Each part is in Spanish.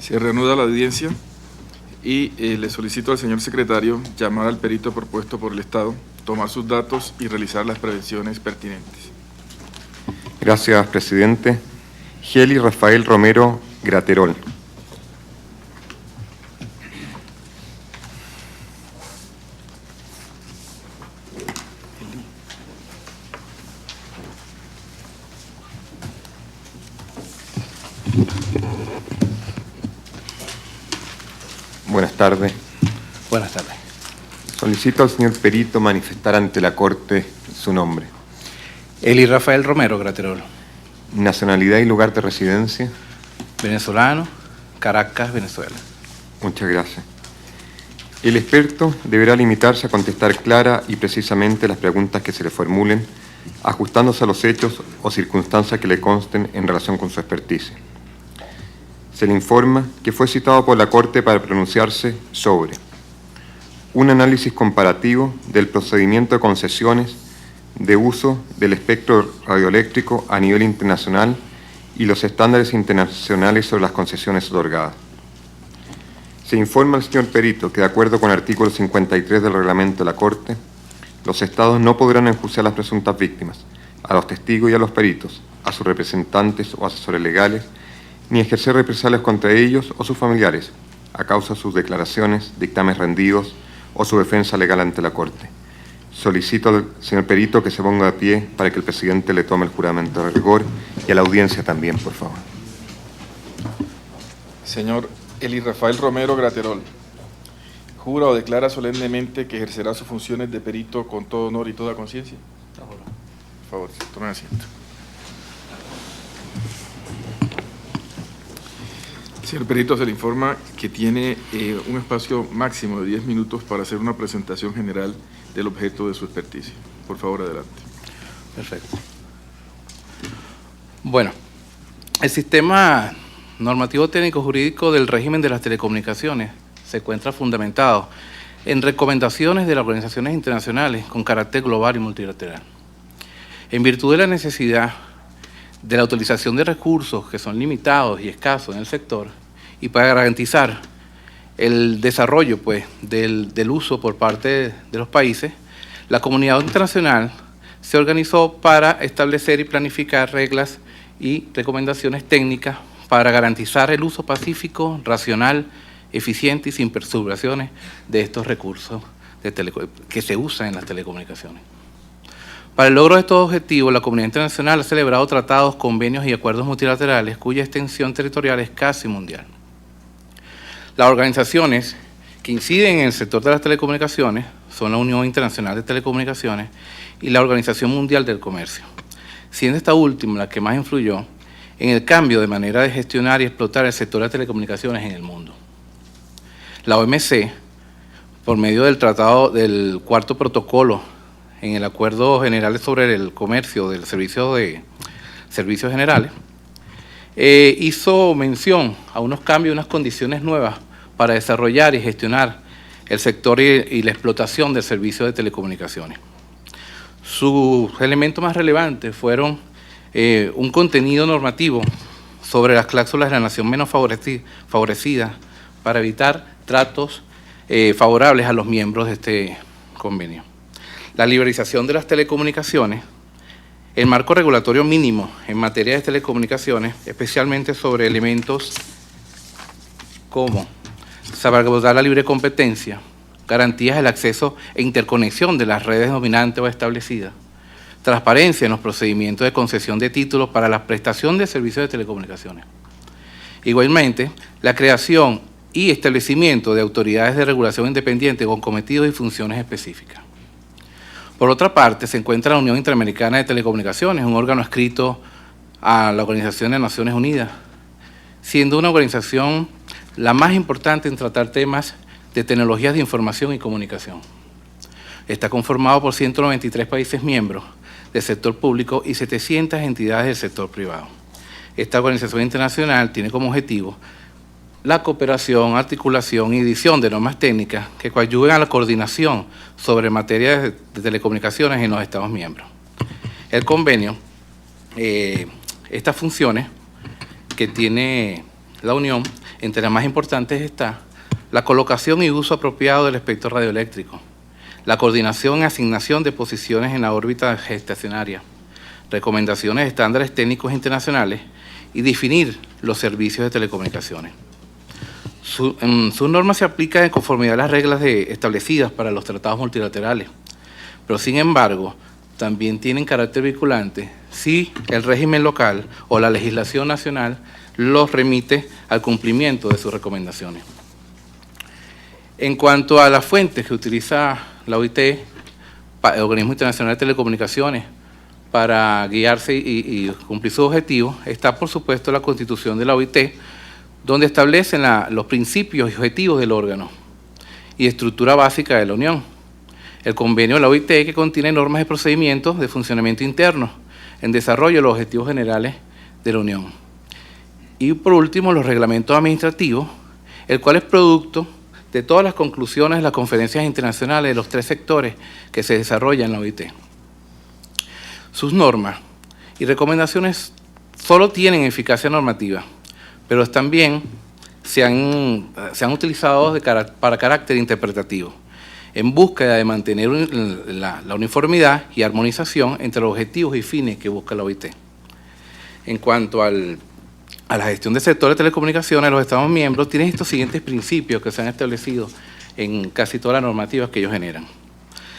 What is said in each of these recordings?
Se reanuda la audiencia y le solicito al señor secretario llamar al perito propuesto por el Estado, tomar sus datos y realizar las prevenciones pertinentes. Gracias, presidente. Geli Rafael Romero Graterol. Buenas tardes. Buenas tardes. Solicito al señor perito manifestar ante la Corte su nombre. Eli Rafael Romero Graterol. Nacionalidad y lugar de residencia. Venezolano, Caracas, Venezuela. Muchas gracias. El experto deberá limitarse a contestar clara y precisamente las preguntas que se le formulen, ajustándose a los hechos o circunstancias que le consten en relación con su experticia. Se le informa que fue citado por la Corte para pronunciarse sobre un análisis comparativo del procedimiento de concesiones de uso del espectro radioeléctrico a nivel internacional y los estándares internacionales sobre las concesiones otorgadas. Se informa al señor perito que, de acuerdo con el artículo 53 del reglamento de la Corte, los Estados no podrán enjuiciar a las presuntas víctimas, a los testigos y a los peritos, a sus representantes o asesores legales, ni ejercer represalias contra ellos o sus familiares, a causa de sus declaraciones, dictámenes rendidos o su defensa legal ante la Corte. Solicito al señor perito que se ponga de pie para que el presidente le tome el juramento de rigor y a la audiencia también, por favor. Señor Eli Rafael Romero Graterol, ¿jura o declara solemnemente que ejercerá sus funciones de perito con todo honor y toda conciencia? Por favor, tome asiento. Señor perito, se le informa que tiene un espacio máximo de 10 minutos para hacer una presentación general del objeto de su experticia. Por favor, adelante. Perfecto. Bueno, el sistema normativo técnico jurídico del régimen de las telecomunicaciones se encuentra fundamentado en recomendaciones de las organizaciones internacionales con carácter global y multilateral. En virtud de la necesidad de la utilización de recursos que son limitados y escasos en el sector y para garantizar el desarrollo del uso por parte de los países, la comunidad internacional se organizó para establecer y planificar reglas y recomendaciones técnicas para garantizar el uso pacífico, racional, eficiente y sin perturbaciones de estos recursos que se usan en las telecomunicaciones. Para el logro de estos objetivos, la comunidad internacional ha celebrado tratados, convenios y acuerdos multilaterales cuya extensión territorial es casi mundial. Las organizaciones que inciden en el sector de las telecomunicaciones son la Unión Internacional de Telecomunicaciones y la Organización Mundial del Comercio, siendo esta última la que más influyó en el cambio de manera de gestionar y explotar el sector de telecomunicaciones en el mundo. La OMC, por medio del tratado del cuarto protocolo en el Acuerdo General sobre el Comercio del Servicio de Servicios Generales, hizo mención a unos cambios, unas condiciones nuevas para desarrollar y gestionar el sector y la explotación del servicio de telecomunicaciones. Sus elementos más relevantes fueron un contenido normativo sobre las cláusulas de la nación menos favorecida para evitar tratos favorables a los miembros de este convenio. La liberalización de las telecomunicaciones, el marco regulatorio mínimo en materia de telecomunicaciones, especialmente sobre elementos como salvaguardar la libre competencia, garantías del acceso e interconexión de las redes dominantes o establecidas, transparencia en los procedimientos de concesión de títulos para la prestación de servicios de telecomunicaciones. Igualmente, la creación y establecimiento de autoridades de regulación independientes con cometidos y funciones específicas. Por otra parte, se encuentra la Unión Interamericana de Telecomunicaciones, un órgano adscrito a la Organización de Naciones Unidas, siendo una organización la más importante en tratar temas de tecnologías de información y comunicación. Está conformado por 193 países miembros del sector público y 700 entidades del sector privado. Esta organización internacional tiene como objetivo la cooperación, articulación y edición de normas técnicas que coadyuven a la coordinación sobre materias de telecomunicaciones en los Estados miembros. El convenio, estas funciones que tiene la Unión, entre las más importantes está la colocación y uso apropiado del espectro radioeléctrico, la coordinación y asignación de posiciones en la órbita gestacionaria, recomendaciones de estándares técnicos internacionales y definir los servicios de telecomunicaciones. Sus normas se aplican en conformidad a las reglas establecidas para los tratados multilaterales, pero sin embargo también tienen carácter vinculante si el régimen local o la legislación nacional los remite al cumplimiento de sus recomendaciones. En cuanto a las fuentes que utiliza la OIT, el Organismo Internacional de Telecomunicaciones, para guiarse y cumplir sus objetivos, está por supuesto la Constitución de la OIT, donde establecen los principios y objetivos del órgano y estructura básica de la Unión. El convenio de la OIT, que contiene normas de procedimientos de funcionamiento interno en desarrollo de los objetivos generales de la Unión. Y por último, los reglamentos administrativos, el cual es producto de todas las conclusiones de las conferencias internacionales de los 3 sectores que se desarrollan en la OIT. Sus normas y recomendaciones solo tienen eficacia normativa, pero también se han utilizado para carácter interpretativo, en búsqueda de mantener la uniformidad y armonización entre los objetivos y fines que busca la OIT. En cuanto a la gestión del sector de telecomunicaciones, los Estados miembros tienen estos siguientes principios que se han establecido en casi todas las normativas que ellos generan.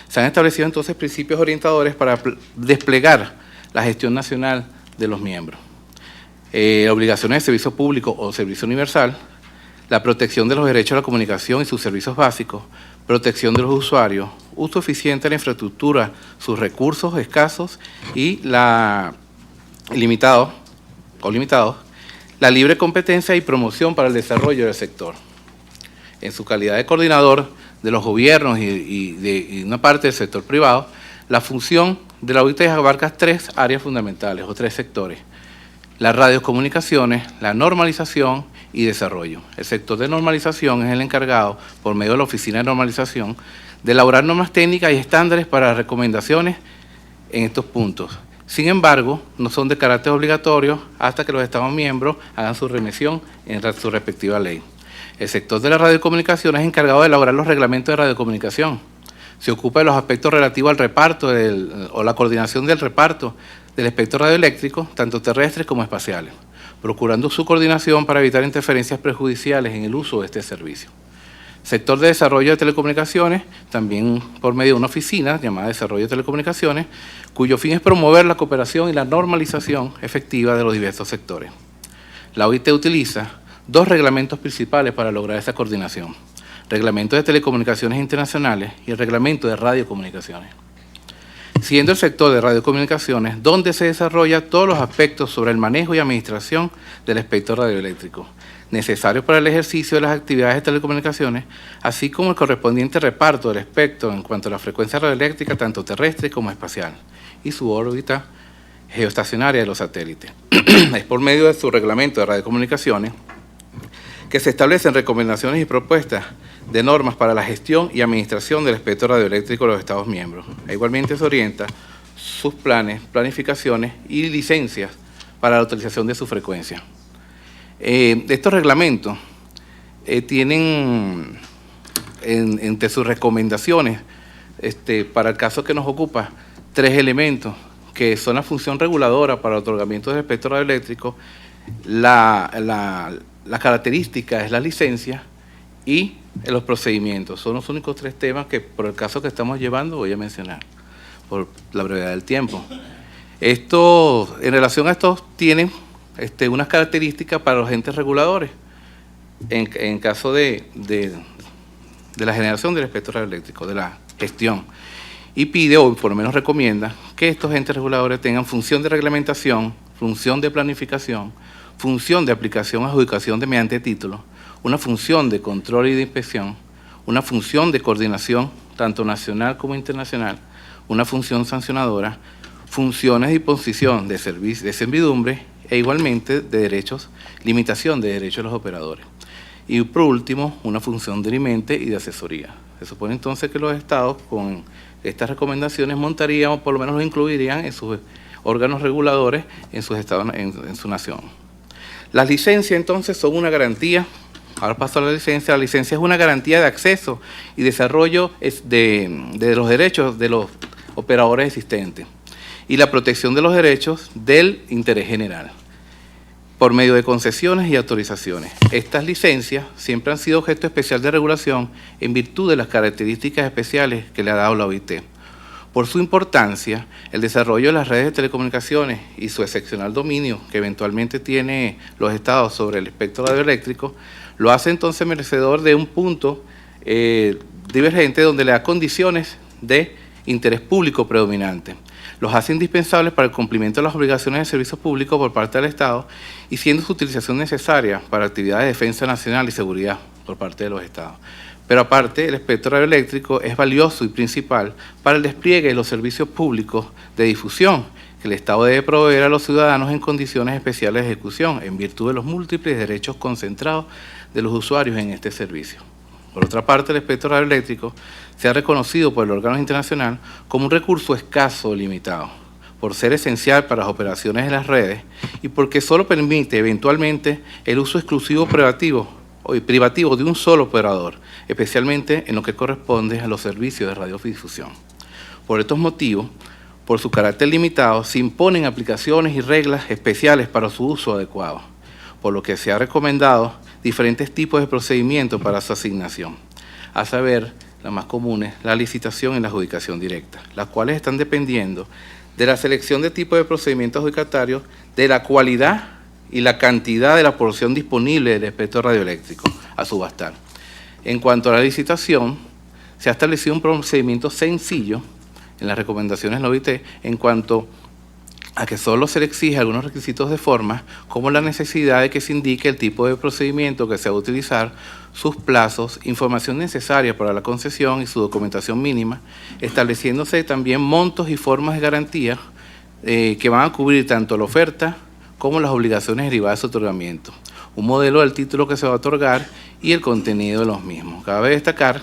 Se han establecido entonces principios orientadores para desplegar la gestión nacional de los miembros. Obligaciones de servicio público o servicio universal, la protección de los derechos a la comunicación y sus servicios básicos, protección de los usuarios, uso eficiente de la infraestructura, sus recursos escasos y limitados, la libre competencia y promoción para el desarrollo del sector. En su calidad de coordinador de los gobiernos y de una parte del sector privado, la función de la OIT abarca 3 áreas fundamentales o 3 sectores: las radiocomunicaciones, la normalización y desarrollo. El sector de normalización es el encargado, por medio de la Oficina de Normalización, de elaborar normas técnicas y estándares para recomendaciones en estos puntos. Sin embargo, no son de carácter obligatorio hasta que los Estados miembros hagan su remisión en su respectiva ley. El sector de la radiocomunicación es encargado de elaborar los reglamentos de radiocomunicación. Se ocupa de los aspectos relativos al reparto o la coordinación del reparto del espectro radioeléctrico, tanto terrestres como espaciales, procurando su coordinación para evitar interferencias perjudiciales en el uso de este servicio. Sector de desarrollo de telecomunicaciones, también por medio de una oficina llamada Desarrollo de Telecomunicaciones, cuyo fin es promover la cooperación y la normalización efectiva de los diversos sectores. La OIT utiliza 2 reglamentos principales para lograr esa coordinación: Reglamento de Telecomunicaciones Internacionales y el Reglamento de Radiocomunicaciones. Siendo el sector de radiocomunicaciones donde se desarrolla todos los aspectos sobre el manejo y administración del espectro radioeléctrico, necesarios para el ejercicio de las actividades de telecomunicaciones, así como el correspondiente reparto del espectro en cuanto a la frecuencia radioeléctrica, tanto terrestre como espacial, y su órbita geoestacionaria de los satélites. Es por medio de su reglamento de radiocomunicaciones que se establecen recomendaciones y propuestas de normas para la gestión y administración del espectro radioeléctrico de los Estados miembros. Igualmente se orienta sus planes, planificaciones y licencias para la utilización de su frecuencia. Estos reglamentos tienen entre sus recomendaciones, para el caso que nos ocupa, 3 elementos, que son la función reguladora para el otorgamiento del espectro radioeléctrico, la característica es la licencia y los procedimientos. Son los únicos 3 temas que, por el caso que estamos llevando, voy a mencionar, por la brevedad del tiempo. En relación a estos, tienen unas características para los entes reguladores en caso de la generación del espectro radioeléctrico, de la gestión. Y pide, o por lo menos recomienda, que estos entes reguladores tengan función de reglamentación, función de planificación, función de aplicación, adjudicación mediante título, una función de control y de inspección, una función de coordinación, tanto nacional como internacional, una función sancionadora, funciones de imposición de servidumbre e igualmente de derechos, limitación de derechos de los operadores. Y por último, una función de alimente y de asesoría. Se supone entonces que los estados con estas recomendaciones montarían, o por lo menos lo incluirían en sus órganos reguladores en sus estados, en su nación. Las licencias entonces son una garantía. Ahora paso a la licencia. La licencia es una garantía de acceso y desarrollo de los derechos de los operadores existentes y la protección de los derechos del interés general por medio de concesiones y autorizaciones. Estas licencias siempre han sido objeto especial de regulación en virtud de las características especiales que le ha dado la OIT. Por su importancia, el desarrollo de las redes de telecomunicaciones y su excepcional dominio que eventualmente tiene los estados sobre el espectro radioeléctrico, lo hace entonces merecedor de un punto divergente donde le da condiciones de interés público predominante. Los hace indispensables para el cumplimiento de las obligaciones de servicio público por parte del Estado y siendo su utilización necesaria para actividades de defensa nacional y seguridad por parte de los Estados. Pero aparte, el espectro radioeléctrico es valioso y principal para el despliegue de los servicios públicos de difusión que el Estado debe proveer a los ciudadanos en condiciones especiales de ejecución, en virtud de los múltiples derechos concentrados de los usuarios en este servicio. Por otra parte, el espectro radioeléctrico se ha reconocido por el órgano internacional como un recurso escaso o limitado, por ser esencial para las operaciones de las redes y porque solo permite eventualmente el uso exclusivo privativo de un solo operador, especialmente en lo que corresponde a los servicios de radiodifusión. Por estos motivos, por su carácter limitado, se imponen aplicaciones y reglas especiales para su uso adecuado, por lo que se ha recomendado diferentes tipos de procedimientos para su asignación, a saber, las más comunes, la licitación y la adjudicación directa, las cuales están dependiendo de la selección de tipos de procedimientos adjudicatarios, de la cualidad y la cantidad de la porción disponible del espectro radioeléctrico a subastar. En cuanto a la licitación, se ha establecido un procedimiento sencillo en las recomendaciones de la OIT en cuanto a que solo se le exige algunos requisitos de forma, como la necesidad de que se indique el tipo de procedimiento que se va a utilizar, sus plazos, información necesaria para la concesión y su documentación mínima, estableciéndose también montos y formas de garantía que van a cubrir tanto la oferta como las obligaciones derivadas de su otorgamiento, un modelo del título que se va a otorgar y el contenido de los mismos. Cabe destacar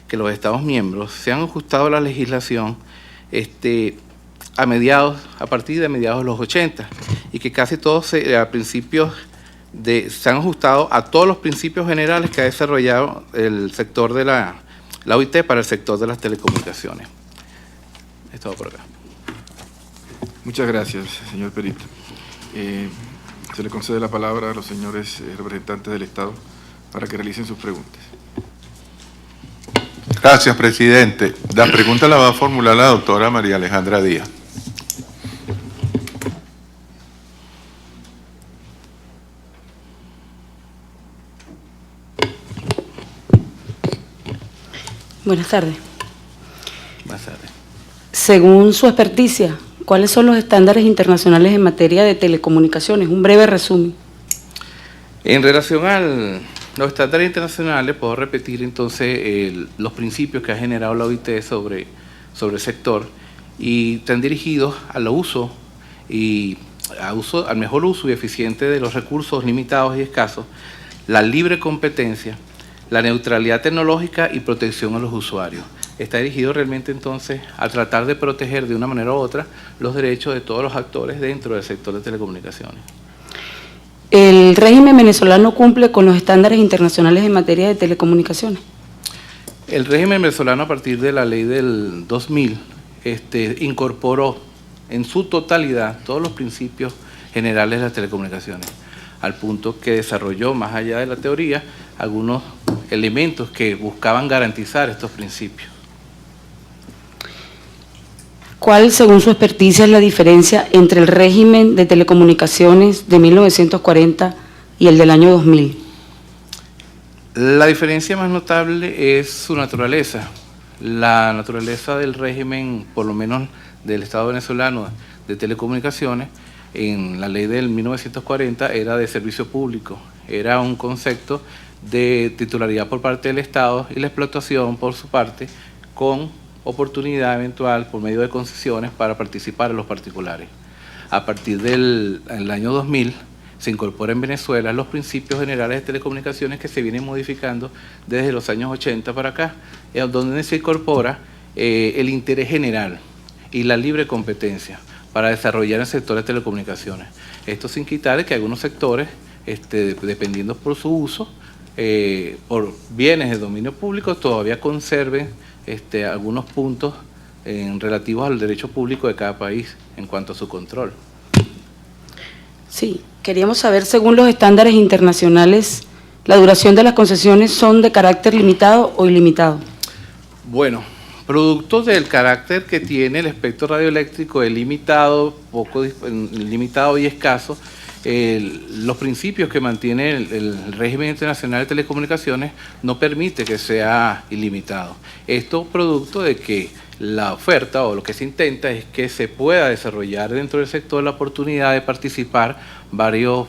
que los Estados miembros se han ajustado a la legislación a partir de mediados de los 80 y que casi todos se han ajustado a todos los principios generales que ha desarrollado el sector de la OIT para el sector de las telecomunicaciones. Es todo por acá. Muchas gracias, señor perito. Se le concede la palabra a los señores representantes del Estado para que realicen sus preguntas. Gracias, presidente. La pregunta la va a formular la doctora María Alejandra Díaz. Buenas tardes. Buenas tardes. Según su experticia, ¿cuáles son los estándares internacionales en materia de telecomunicaciones? Un breve resumen. En relación a los estándares internacionales, puedo repetir entonces los principios que ha generado la OIT sobre el sector y están dirigidos al uso al mejor uso y eficiente de los recursos limitados y escasos, la libre competencia, la neutralidad tecnológica y protección a los usuarios. Está dirigido realmente entonces a tratar de proteger de una manera u otra los derechos de todos los actores dentro del sector de telecomunicaciones. ¿El régimen venezolano cumple con los estándares internacionales en materia de telecomunicaciones? El régimen venezolano, a partir de la ley del 2000, incorporó en su totalidad todos los principios generales de las telecomunicaciones, al punto que desarrolló, más allá de la teoría, algunos elementos que buscaban garantizar estos principios. ¿Cuál, según su experticia, es la diferencia entre el régimen de telecomunicaciones de 1940 y el del año 2000? La diferencia más notable es su naturaleza. La naturaleza del régimen, por lo menos del Estado venezolano de telecomunicaciones, en la ley del 1940 era de servicio público, era un concepto de titularidad por parte del Estado y la explotación por su parte con oportunidad eventual por medio de concesiones para participar en los particulares. A partir del año 2000 se incorpora en Venezuela los principios generales de telecomunicaciones que se vienen modificando desde los años 80 para acá, donde se incorpora el interés general y la libre competencia para desarrollar el sector de telecomunicaciones. Esto sin quitar que algunos sectores dependiendo por su uso, por bienes de dominio público, todavía conserven algunos puntos relativos al derecho público de cada país en cuanto a su control. Sí, queríamos saber, según los estándares internacionales, ¿la duración de las concesiones son de carácter limitado o ilimitado? Bueno, producto del carácter que tiene el espectro radioeléctrico de limitado, limitado y escaso, los principios que mantiene el régimen internacional de telecomunicaciones no permite que sea ilimitado. Esto producto de que la oferta o lo que se intenta es que se pueda desarrollar dentro del sector la oportunidad de participar varios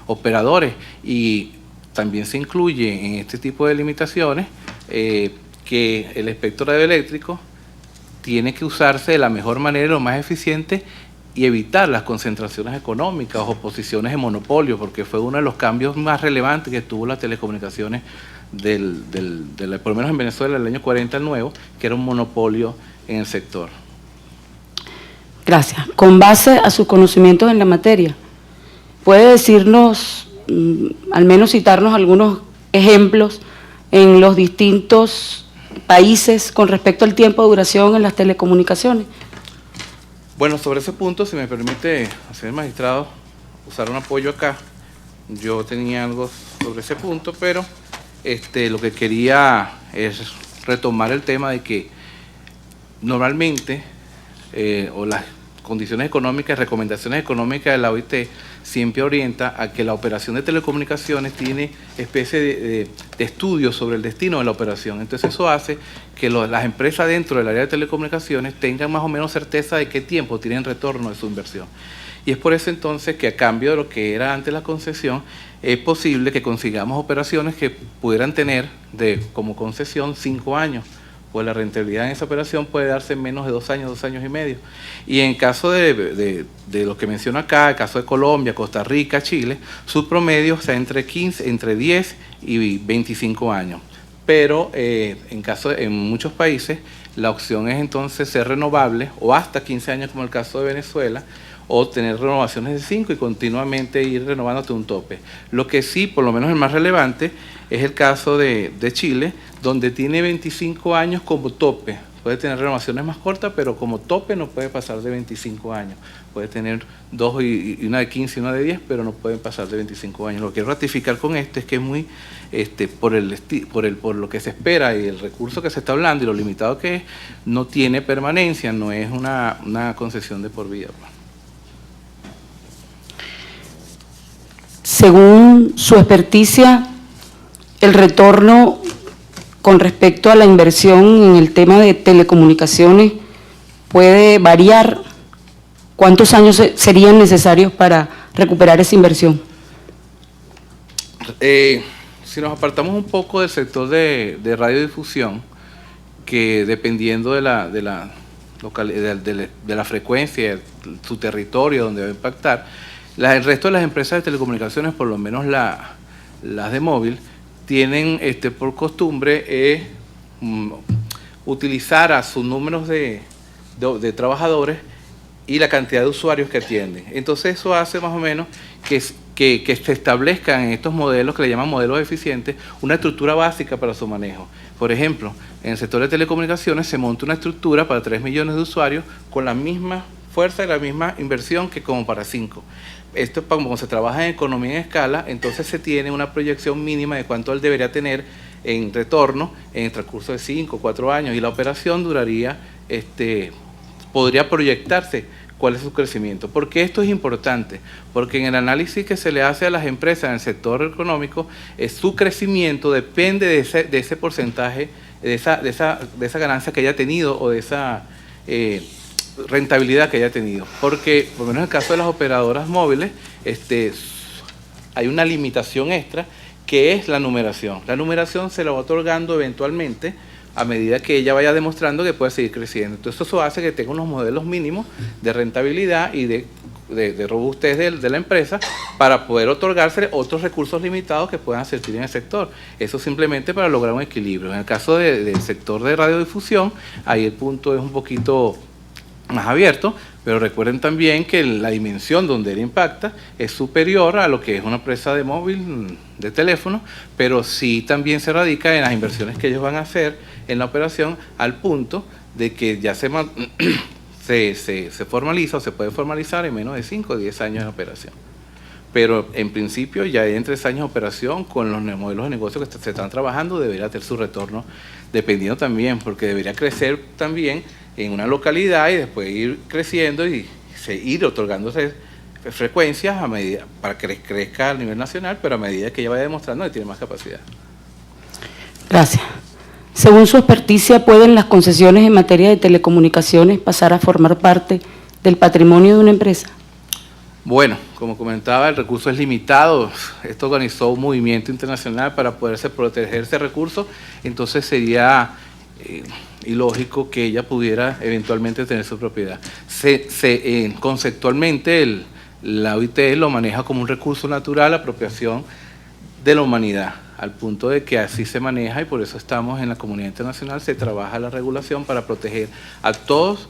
operadores, y también se incluye en este tipo de limitaciones que el espectro radioeléctrico tiene que usarse de la mejor manera, lo más eficiente, y evitar las concentraciones económicas o posiciones de monopolio, porque fue uno de los cambios más relevantes que tuvo las telecomunicaciones por lo menos en Venezuela del año 40 al nuevo, que era un monopolio en el sector. Gracias. Con base a sus conocimientos en la materia, ¿puede decirnos, al menos citarnos algunos ejemplos en los distintos países con respecto al tiempo de duración en las telecomunicaciones? Bueno, sobre ese punto, si me permite, señor magistrado, usar un apoyo acá. Yo tenía algo sobre ese punto, pero lo que quería es retomar el tema de que normalmente, o las condiciones económicas, recomendaciones económicas de la OIT siempre orienta a que la operación de telecomunicaciones tiene especie de estudios sobre el destino de la operación. Entonces eso hace que las empresas dentro del área de telecomunicaciones tengan más o menos certeza de qué tiempo tienen retorno de su inversión. Y es por eso entonces que, a cambio de lo que era antes la concesión, es posible que consigamos operaciones que pudieran tener como concesión 5 años, pues la rentabilidad en esa operación puede darse en menos de 2 años, 2 años y medio. Y en caso de lo que menciono acá, el caso de Colombia, Costa Rica, Chile, su promedio está entre 10 y 25 años. Pero en muchos países la opción es entonces ser renovable, o hasta 15 años como el caso de Venezuela, o tener renovaciones de 5 y continuamente ir renovando hasta un tope. Lo que sí, por lo menos el más relevante, es el caso de Chile, donde tiene 25 años como tope. Puede tener renovaciones más cortas, pero como tope no puede pasar de 25 años. Puede tener 2 y una de 15 y una de 10, pero no pueden pasar de 25 años. Lo que quiero ratificar con esto es que es muy, por lo que se espera y el recurso que se está hablando y lo limitado que es, no tiene permanencia, no es una concesión de por vida. Según su experticia, el retorno con respecto a la inversión en el tema de telecomunicaciones puede variar. ¿Cuántos años serían necesarios para recuperar esa inversión? Si nos apartamos un poco del sector de radiodifusión, que dependiendo de la frecuencia, su territorio donde va a impactar, el resto de las empresas de telecomunicaciones, por lo menos las de móvil, tienen por costumbre utilizar a sus números de trabajadores y la cantidad de usuarios que atienden. Entonces eso hace más o menos que se establezcan en estos modelos, que le llaman modelos eficientes, una estructura básica para su manejo. Por ejemplo, en el sector de telecomunicaciones se monta una estructura para 3 millones de usuarios con la misma fuerza y la misma inversión que como para 5. Esto, como se trabaja en economía en escala, entonces se tiene una proyección mínima de cuánto él debería tener en retorno en el transcurso de 5 o 4 años, y la operación duraría, podría proyectarse cuál es su crecimiento. ¿Por qué esto es importante? Porque en el análisis que se le hace a las empresas en el sector económico, su crecimiento depende de ese porcentaje, de esa ganancia que haya tenido, o de esa rentabilidad que haya tenido. Porque, por lo menos en el caso de las operadoras móviles, hay una limitación extra, que es la numeración. La numeración se la va otorgando eventualmente a medida que ella vaya demostrando que puede seguir creciendo. Entonces eso hace que tenga unos modelos mínimos de rentabilidad y de robustez de la empresa, para poder otorgársele otros recursos limitados que puedan servir en el sector. Eso simplemente para lograr un equilibrio. En el caso del sector de radiodifusión, ahí el punto es un poquito más abierto, Pero recuerden también que la dimensión donde él impacta es superior a lo que es una empresa de móvil, de teléfono, pero sí también se radica en las inversiones que ellos van a hacer en la operación, al punto de que ya se formaliza o se puede formalizar en menos de 5 o 10 años de operación. Pero en principio ya en 3 años de operación, con los modelos de negocio que se están trabajando, debería tener su retorno, dependiendo también, porque debería crecer también en una localidad y después ir creciendo y ir otorgándose frecuencias a medida, para que crezca a nivel nacional, pero a medida que ella vaya demostrando que tiene más capacidad. Gracias. Según su experticia, ¿pueden las concesiones en materia de telecomunicaciones pasar a formar parte del patrimonio de una empresa? Bueno, como comentaba, el recurso es limitado. Esto organizó un movimiento internacional para poderse proteger ese recurso, entonces sería ilógico que ella pudiera eventualmente tener su propiedad. Conceptualmente, la OIT lo maneja como un recurso natural, apropiación de la humanidad, al punto de que así se maneja, y por eso estamos en la comunidad internacional, se trabaja la regulación para proteger a todos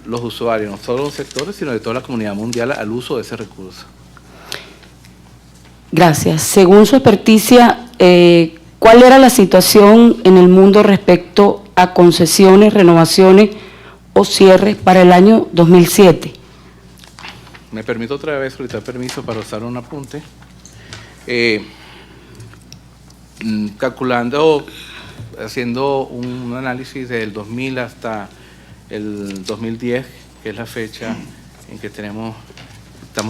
los usuarios, no solo los sectores, sino de toda la comunidad mundial al uso de ese recurso. Gracias. Según su experticia, ¿cuál era la situación en el mundo respecto a concesiones, renovaciones o cierres para el año 2007? Me permito otra vez solicitar permiso para usar un apunte. Calculando, haciendo un análisis del 2000 hasta el 2010, que es la fecha en que estamos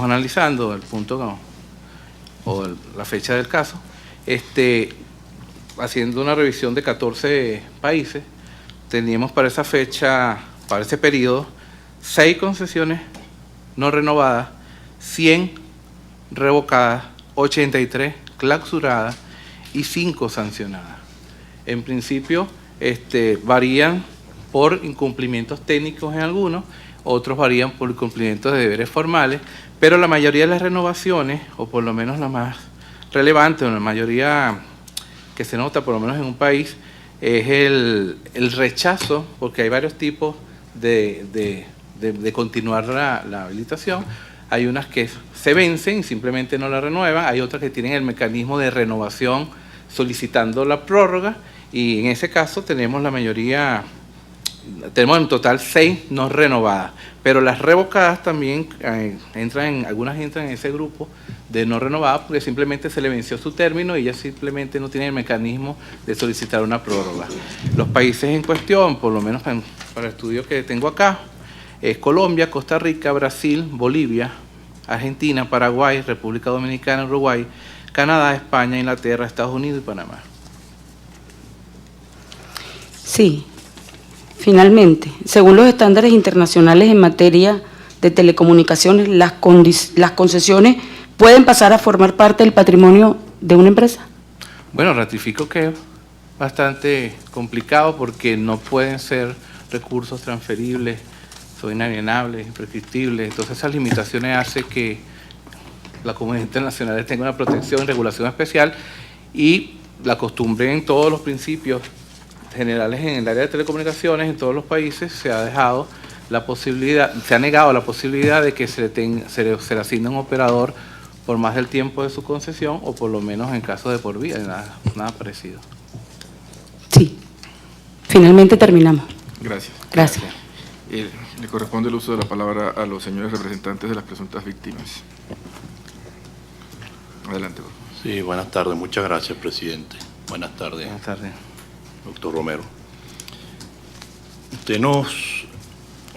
analizando el punto o la fecha del caso, haciendo una revisión de 14 países, teníamos para esa fecha, para ese periodo, 6 concesiones no renovadas, 100 revocadas, 83 clausuradas y 5 sancionadas. En principio, varían por incumplimientos técnicos en algunos, otros varían por incumplimientos de deberes formales, pero la mayoría de las renovaciones, o por lo menos la más relevante, o la mayoría que se nota por lo menos en un país, es el rechazo, porque hay varios tipos de continuar la habilitación. Hay unas que se vencen y simplemente no la renuevan, hay otras que tienen el mecanismo de renovación solicitando la prórroga, y en ese caso tenemos la mayoría, tenemos en total 6 no renovadas, pero las revocadas también algunas entran en ese grupo de no renovadas porque simplemente se le venció su término y ya simplemente no tienen el mecanismo de solicitar una prórroga. Los países en cuestión, por lo menos para el estudio que tengo acá, es Colombia, Costa Rica, Brasil, Bolivia, Argentina, Paraguay, República Dominicana, Uruguay, Canadá, España, Inglaterra, Estados Unidos y Panamá. Sí. Finalmente, según los estándares internacionales en materia de telecomunicaciones, las concesiones pueden pasar a formar parte del patrimonio de una empresa. Bueno, ratifico que es bastante complicado porque no pueden ser recursos transferibles, son inalienables, imprescriptibles. Entonces esas limitaciones hacen que la comunidad internacional tenga una protección y regulación especial, y la costumbre en todos los principios generales en el área de telecomunicaciones en todos los países se ha negado la posibilidad de que se le asigne un operador por más del tiempo de su concesión, o por lo menos en caso de por vida, nada parecido. Sí. Finalmente terminamos. Gracias. Gracias. Le corresponde el uso de la palabra a los señores representantes de las presuntas víctimas. Adelante, por favor. Sí, buenas tardes. Muchas gracias, presidente. Buenas tardes. Buenas tardes. Doctor Romero. Usted nos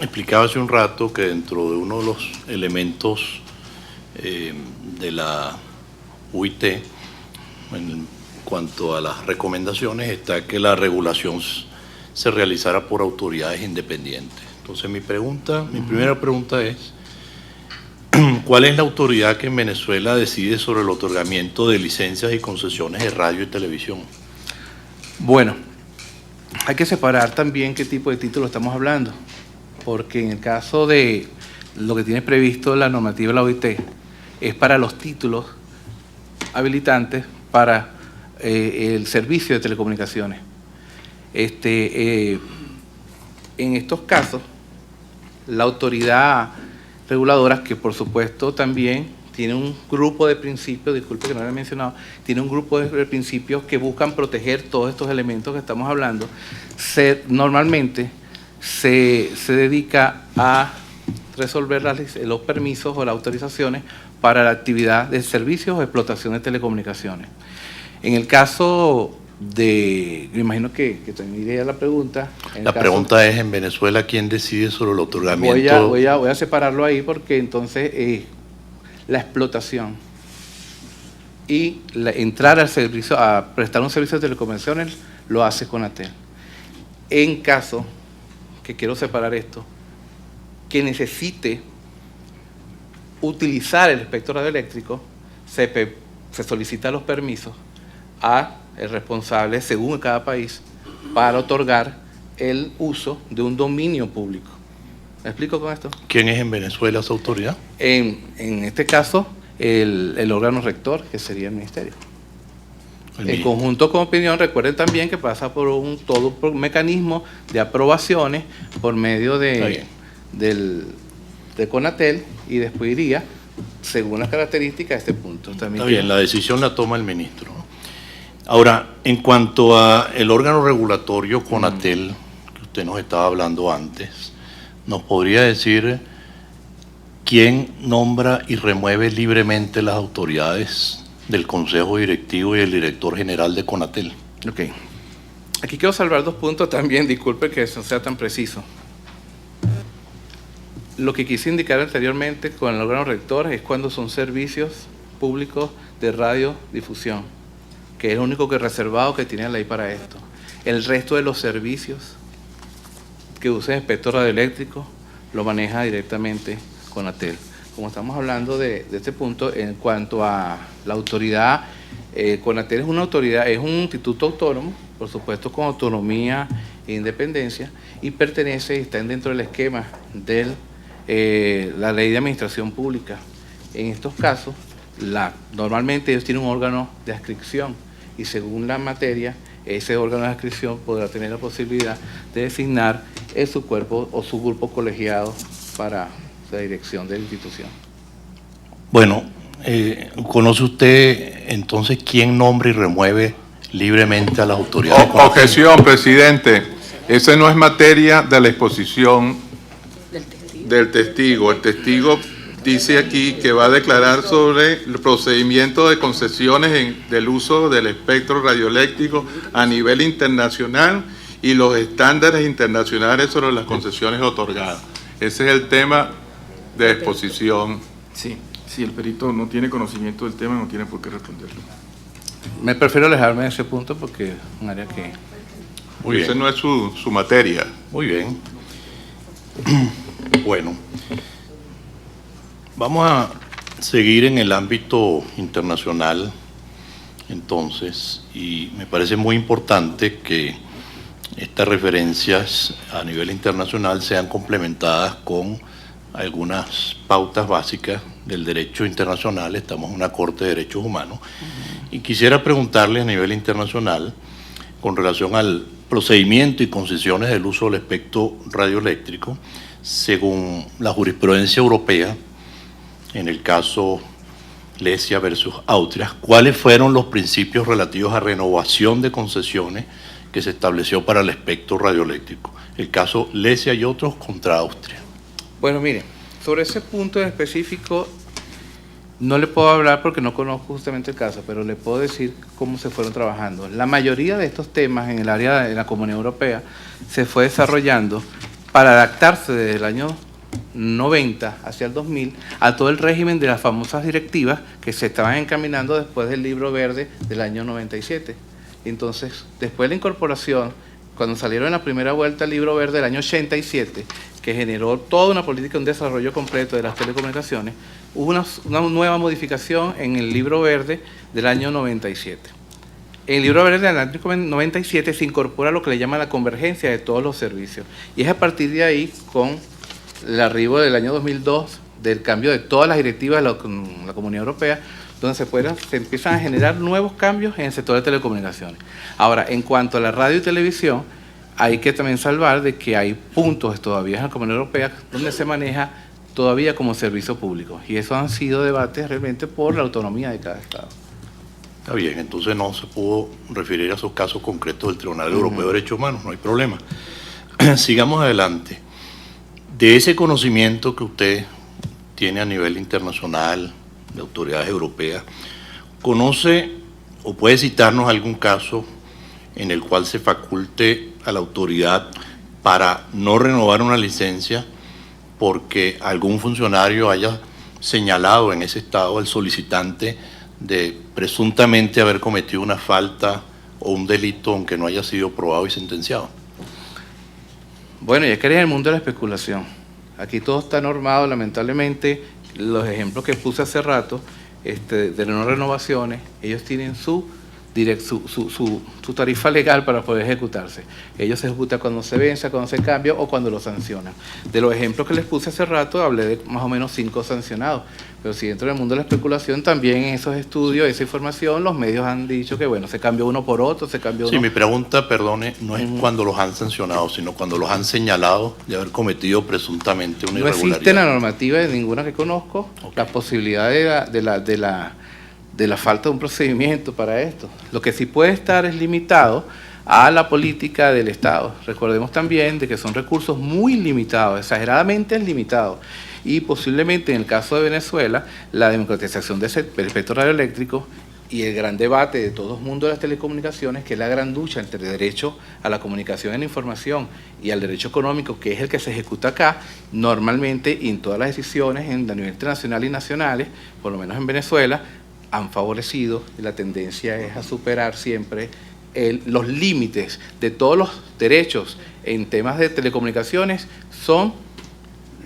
explicaba hace un rato que dentro de uno de los elementos de la UIT, en cuanto a las recomendaciones, está que la regulación se realizara por autoridades independientes. Entonces mi primera pregunta es, ¿cuál es la autoridad que en Venezuela decide sobre el otorgamiento de licencias y concesiones de radio y televisión? Bueno, hay que separar también qué tipo de título estamos hablando, porque en el caso de lo que tiene previsto la normativa de la OIT, es para los títulos habilitantes para el servicio de telecomunicaciones. En estos casos, la autoridad reguladoras que por supuesto también tienen un grupo de principios, disculpe que no lo he mencionado, tiene un grupo de principios que buscan proteger todos estos elementos que estamos hablando. Normalmente se dedica a resolver los permisos o las autorizaciones para la actividad de servicios o explotación de telecomunicaciones. En el caso me imagino que también iría la pregunta. La pregunta es, en Venezuela, ¿quién decide sobre el otorgamiento? Voy a separarlo ahí porque entonces la explotación y entrar al servicio, a prestar un servicio de telecomunicaciones, lo hace Conatel. En caso, que quiero separar esto, que necesite utilizar el espectro radioeléctrico, se solicita los permisos a el responsable, según cada país, para otorgar el uso de un dominio público. ¿Me explico con esto? ¿Quién es en Venezuela esa autoridad? En este caso, el órgano rector, que sería el ministerio. En conjunto con opinión, recuerden también que pasa por todo un mecanismo de aprobaciones por medio de Conatel y después iría, según las características, a este punto. También Está bien, la decisión la toma el ministro, ¿no? Ahora, en cuanto al órgano regulatorio Conatel, que usted nos estaba hablando antes, ¿nos podría decir quién nombra y remueve libremente las autoridades del Consejo Directivo y el Director General de Conatel? Ok. Aquí quiero salvar 2 puntos también, disculpe que eso sea tan preciso. Lo que quise indicar anteriormente con el órgano rector es cuando son servicios públicos de radiodifusión, que es lo único que es reservado que tiene la ley para esto. El resto de los servicios que usen espectro radioeléctrico lo maneja directamente Conatel. Como estamos hablando de este punto, en cuanto a la autoridad, Conatel es una autoridad, es un instituto autónomo, por supuesto con autonomía e independencia, y pertenece y está dentro del esquema de la ley de administración pública. En estos casos, normalmente ellos tienen un órgano de adscripción y según la materia, ese órgano de adscripción podrá tener la posibilidad de designar su cuerpo o su grupo colegiado para la dirección de la institución. Bueno, ¿conoce usted entonces quién nombra y remueve libremente a las autoridades? Objeción, presidente. Esa no es materia de la exposición del testigo. El testigo dice aquí que va a declarar sobre el procedimiento de concesiones del uso del espectro radioeléctrico a nivel internacional y los estándares internacionales sobre las concesiones otorgadas. Ese es el tema de exposición. Sí, si el perito no tiene conocimiento del tema, no tiene por qué responderlo. Me prefiero alejarme de ese punto porque es un área que... Muy bien. Esa no es su materia. Muy bien. Bueno, vamos a seguir en el ámbito internacional entonces, y me parece muy importante que estas referencias a nivel internacional sean complementadas con algunas pautas básicas del derecho internacional. Estamos en una Corte de Derechos Humanos y quisiera preguntarle a nivel internacional con relación al procedimiento y concesiones del uso del espectro radioeléctrico según la jurisprudencia europea, en el caso Lesia versus Austria, ¿cuáles fueron los principios relativos a renovación de concesiones que se estableció para el espectro radioeléctrico? El caso Lesia y otros contra Austria. Bueno, mire, sobre ese punto en específico no le puedo hablar porque no conozco justamente el caso, pero le puedo decir cómo se fueron trabajando. La mayoría de estos temas en el área de la Comunidad Europea se fue desarrollando para adaptarse desde el año 90 hacia el 2000 a todo el régimen de las famosas directivas que se estaban encaminando después del Libro Verde del año 97. Entonces, después de la incorporación, cuando salieron en la primera vuelta el Libro Verde del año 87, que generó toda una política, un desarrollo completo de las telecomunicaciones, hubo una nueva modificación en el Libro Verde del año 97. En el Libro Verde del año 97 se incorpora lo que le llama la convergencia de todos los servicios. Y es a partir de ahí, con el arribo del año 2002, del cambio de todas las directivas de la Comunidad Europea, donde se empiezan a generar nuevos cambios en el sector de telecomunicaciones. Ahora, en cuanto a la radio y televisión, hay que también salvar de que hay puntos todavía en la Comunidad Europea donde se maneja todavía como servicio público. Y esos han sido debates realmente por la autonomía de cada Estado. Está bien, entonces no se pudo referir a esos casos concretos del Tribunal Europeo de Derechos Humanos, no hay problema. Sigamos adelante. De ese conocimiento que usted tiene a nivel internacional, de autoridades europeas, ¿conoce o puede citarnos algún caso en el cual se faculte a la autoridad para no renovar una licencia porque algún funcionario haya señalado en ese estado al solicitante de presuntamente haber cometido una falta o un delito aunque no haya sido probado y sentenciado? Bueno, ya que eres en el mundo de la especulación. Aquí todo está normado, lamentablemente. Los ejemplos que puse hace rato de no renovaciones, ellos tienen su tarifa legal para poder ejecutarse. Ellos se ejecutan cuando se vence, cuando se cambia o cuando lo sancionan. De los ejemplos que les puse hace rato, hablé de más o menos 5 sancionados. Pero si dentro del mundo de la especulación, también en esos estudios, esa información, los medios han dicho que, bueno, se cambió uno por otro, se cambió uno. Sí, mi pregunta, perdone, no es cuando los han sancionado, sino cuando los han señalado de haber cometido presuntamente una irregularidad. No existe en la normativa de ninguna que conozco la posibilidad de la falta de un procedimiento para esto. Lo que sí puede estar es limitado a la política del Estado. Recordemos también de que son recursos muy limitados, exageradamente limitados. Y posiblemente en el caso de Venezuela, la democratización del espectro radioeléctrico y el gran debate de todo el mundo de las telecomunicaciones, que es la gran lucha entre el derecho a la comunicación y la información y al derecho económico, que es el que se ejecuta acá, normalmente y en todas las decisiones a nivel internacional y nacionales, por lo menos en Venezuela, han favorecido, y la tendencia es a superar siempre los límites de todos los derechos en temas de telecomunicaciones, son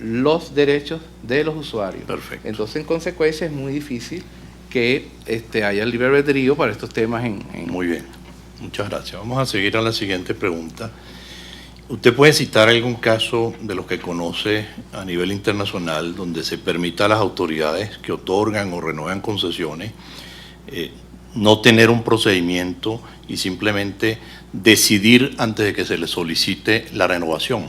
los derechos de los usuarios. Perfecto. Entonces, en consecuencia, es muy difícil que haya libre albedrío para estos temas Muy bien, muchas gracias. Vamos a seguir a la siguiente pregunta. ¿Usted puede citar algún caso de los que conoce a nivel internacional donde se permita a las autoridades que otorgan o renuevan concesiones no tener un procedimiento y simplemente decidir antes de que se les solicite la renovación?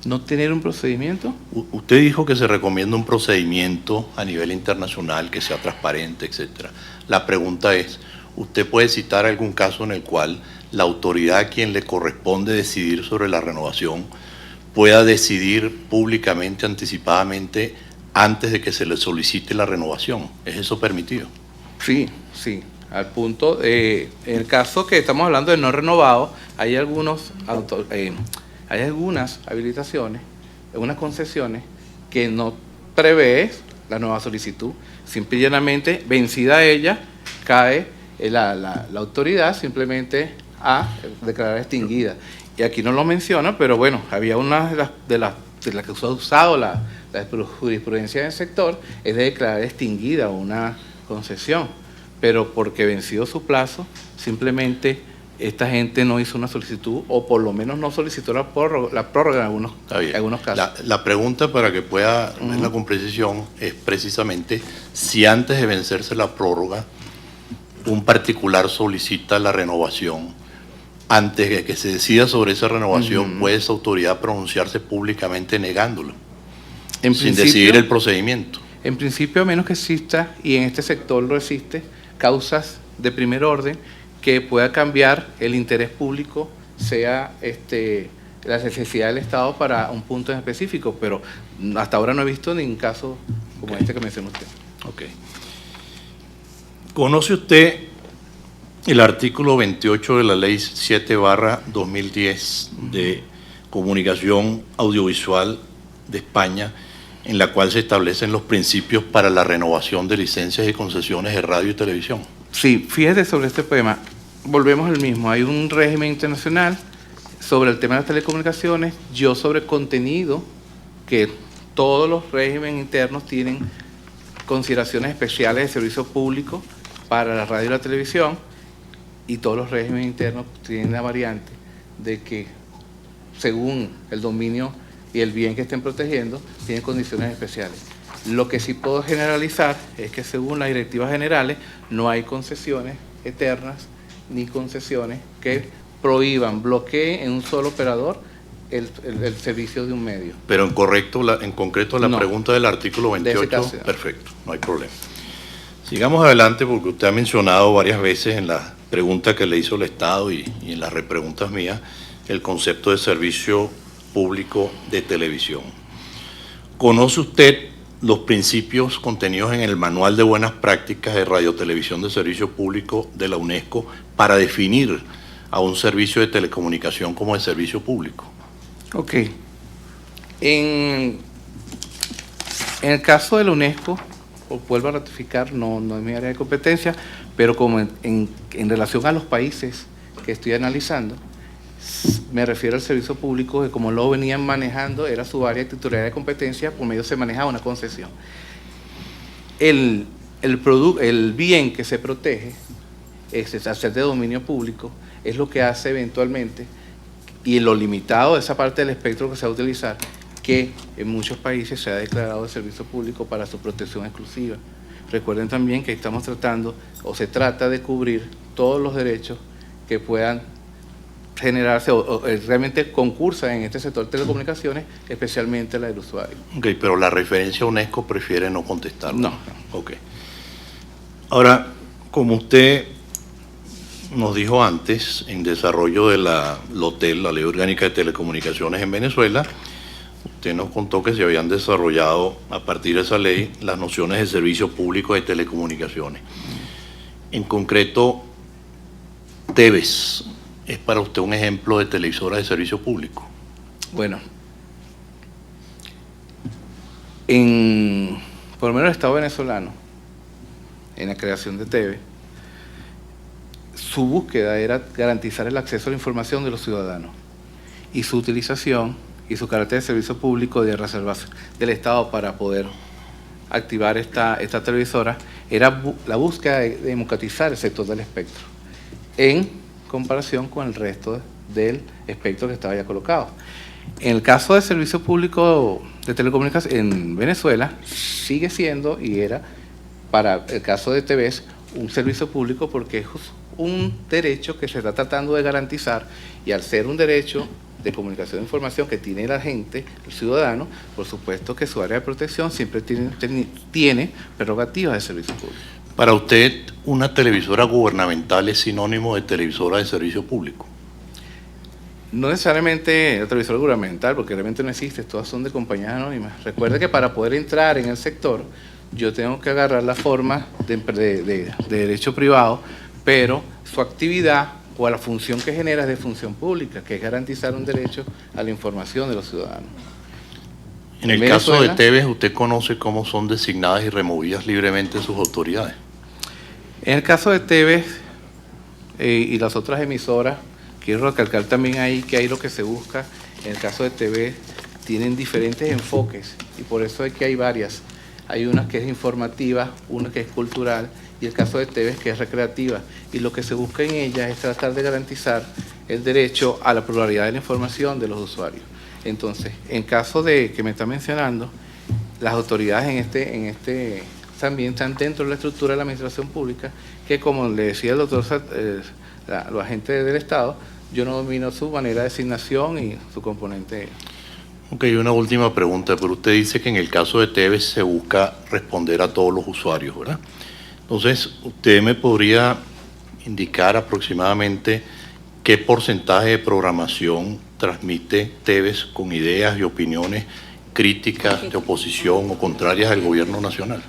¿No tener un procedimiento? Usted dijo que se recomienda un procedimiento a nivel internacional que sea transparente, etcétera. La pregunta es, ¿usted puede citar algún caso en el cual la autoridad a quien le corresponde decidir sobre la renovación pueda decidir públicamente, anticipadamente, antes de que se le solicite la renovación? ¿Es eso permitido? Sí, sí. Al punto, en el caso que estamos hablando de no renovado, hay algunas habilitaciones, algunas concesiones que no prevé la nueva solicitud. Simple y llanamente, vencida ella, cae la autoridad simplemente a declarar extinguida. Y aquí no lo menciona, pero bueno, había una de las que se ha usado la jurisprudencia del sector, es de declarar extinguida una concesión. Pero porque vencido su plazo, simplemente esta gente no hizo una solicitud, o por lo menos no solicitó la prórroga en algunos casos. La pregunta, para que pueda verla con precisión, es precisamente si antes de vencerse la prórroga, un particular solicita la renovación, antes de que se decida sobre esa renovación, ¿puede esa autoridad pronunciarse públicamente negándolo, sin decidir el procedimiento? En principio, a menos que exista, y en este sector lo existe, causas de primer orden que pueda cambiar el interés público, sea la necesidad del Estado para un punto en específico, pero hasta ahora no he visto ningún caso como este que mencionó usted. Ok. ¿Conoce usted el artículo 28 de la Ley 7/2010 de Comunicación Audiovisual de España, en la cual se establecen los principios para la renovación de licencias y concesiones de radio y televisión? Sí, fíjate sobre este tema. Volvemos al mismo. Hay un régimen internacional sobre el tema de las telecomunicaciones. Yo sobre contenido, que todos los regímenes internos tienen consideraciones especiales de servicio público para la radio y la televisión, y todos los regímenes internos tienen la variante de que, según el dominio y el bien que estén protegiendo, tienen condiciones especiales. Lo que sí puedo generalizar es que, según las directivas generales, no hay concesiones eternas ni concesiones que prohíban, bloqueen en un solo operador el servicio de un medio. Pero en concreto la No. pregunta del artículo De ese 28, caso, no. perfecto, no hay problema. Sigamos adelante porque usted ha mencionado varias veces en la pregunta que le hizo el Estado y en las repreguntas mías el concepto de servicio público de televisión. ¿Conoce usted los principios contenidos en el Manual de Buenas Prácticas de Radiotelevisión de Servicio Público de la UNESCO para definir a un servicio de telecomunicación como de servicio público? Ok. En el caso de la UNESCO, vuelvo a ratificar, no es mi área de competencia, pero como en relación a los países que estoy analizando, me refiero al servicio público, que como lo venían manejando, era su área de titularidad de competencia, por medio se manejaba una concesión. El bien que se protege, al ser de dominio público, es lo que hace eventualmente, y en lo limitado de esa parte del espectro que se va a utilizar, que en muchos países se ha declarado de servicio público para su protección exclusiva. Recuerden también que estamos tratando, o se trata de cubrir todos los derechos que puedan generarse o realmente concursan en este sector de telecomunicaciones, especialmente la del usuario. Ok, pero la referencia a UNESCO prefiere no contestar. No. Ok. Ahora, como usted nos dijo antes, en desarrollo de la LOTEL, la Ley Orgánica de Telecomunicaciones en Venezuela, usted nos contó que se habían desarrollado a partir de esa ley las nociones de servicio público de telecomunicaciones. En concreto, TVS es para usted un ejemplo de televisora de servicio público. Bueno, por lo menos el Estado venezolano, en la creación de TV, su búsqueda era garantizar el acceso a la información de los ciudadanos y su utilización y su carácter de servicio público de reservación del Estado para poder activar esta televisora era la búsqueda de democratizar el sector del espectro en comparación con el resto del espectro que estaba ya colocado. En el caso del servicio público de telecomunicaciones en Venezuela, sigue siendo y era para el caso de TVS un servicio público porque es un derecho que se está tratando de garantizar, y al ser un derecho de comunicación de información que tiene la gente, el ciudadano, por supuesto que su área de protección siempre tiene prerrogativas de servicio público. Para usted, ¿una televisora gubernamental es sinónimo de televisora de servicio público? No necesariamente la televisora gubernamental, porque realmente no existe, todas son de compañías anónimas. Recuerde que para poder entrar en el sector, yo tengo que agarrar la forma de derecho privado, pero su actividad o a la función que genera es de función pública, que es garantizar un derecho a la información de los ciudadanos. En el caso de TVS, ¿usted conoce cómo son designadas y removidas libremente sus autoridades? En el caso de TVS y las otras emisoras, quiero recalcar también ahí que ahí lo que se busca, en el caso de TVS, tienen diferentes enfoques y por eso es que hay varias. Hay una que es informativa, una que es cultural y el caso de TVS que es recreativa. Y lo que se busca en ella es tratar de garantizar el derecho a la pluralidad de la información de los usuarios. Entonces, en caso de que me está mencionando, las autoridades en este también están dentro de la estructura de la administración pública, que como le decía el doctor, los agentes del Estado, yo no domino su manera de designación y su componente. Ok, una última pregunta, pero usted dice que en el caso de TVS se busca responder a todos los usuarios, ¿verdad? Entonces, ¿usted me podría indicar aproximadamente qué porcentaje de programación transmite TVS con ideas y opiniones críticas, de oposición o contrarias al gobierno nacional?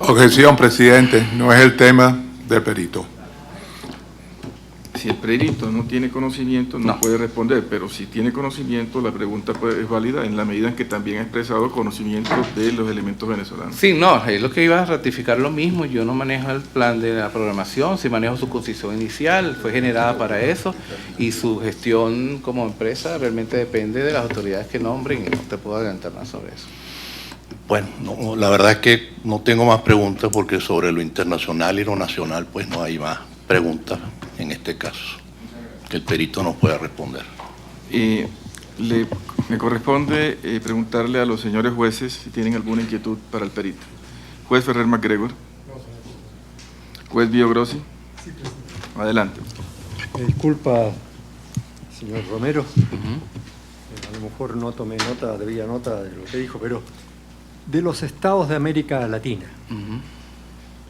Objeción, presidente, no es el tema del perito. Si el perito no tiene conocimiento, no No. puede responder, pero si tiene conocimiento, la pregunta es válida en la medida en que también ha expresado conocimiento de los elementos venezolanos. Sí, no, es lo que iba a ratificar lo mismo. Yo no manejo el plan de la programación, sí manejo su constitución inicial, fue generada para eso, y su gestión como empresa realmente depende de las autoridades que nombren, y no te puedo adelantar más sobre eso. Bueno, no, la verdad es que no tengo más preguntas porque sobre lo internacional y lo nacional pues no hay más preguntas en este caso que el perito nos pueda responder. Me corresponde preguntarle a los señores jueces si tienen alguna inquietud para el perito. Juez Ferrer MacGregor. Juez Bio Grossi. Adelante. Me disculpa, señor Romero. a lo mejor no tomé nota, debía nota de lo que dijo, pero de los estados de América Latina,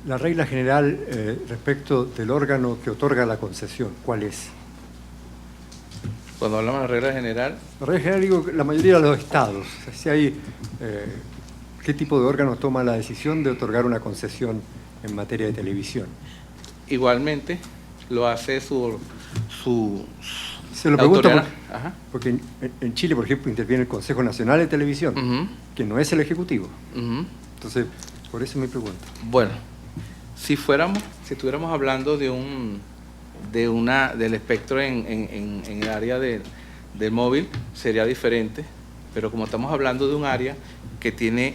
la regla general respecto del órgano que otorga la concesión, ¿cuál es? Cuando hablamos de la regla general, La regla general, digo, la mayoría de los estados, o sea, si hay, ¿qué tipo de órgano toma la decisión de otorgar una concesión en materia de televisión? igualmente lo hace su Se lo pregunto autoridad. Ajá. porque en Chile, por ejemplo, interviene el Consejo Nacional de Televisión, Ujú, que no es el Ejecutivo. ujú. Entonces, por eso mi pregunta. Bueno, si estuviéramos hablando del espectro en el área del móvil, sería diferente, pero como estamos hablando de un área que tiene,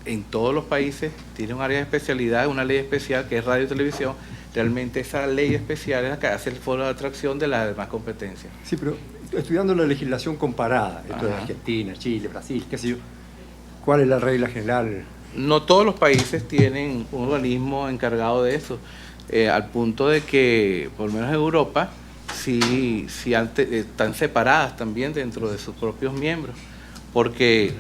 en todos los países, tiene un área de especialidad, una ley especial que es radio y televisión, realmente esa ley especial es la que hace el foro de atracción de las demás competencias. Sí, pero estudiando la legislación comparada, esto de Ajá. Argentina, Chile, Brasil, qué sé yo, ¿cuál es la regla general? No todos los países tienen un organismo encargado de eso, al punto de que, por lo menos en Europa, sí están separadas también dentro de sus propios miembros, porque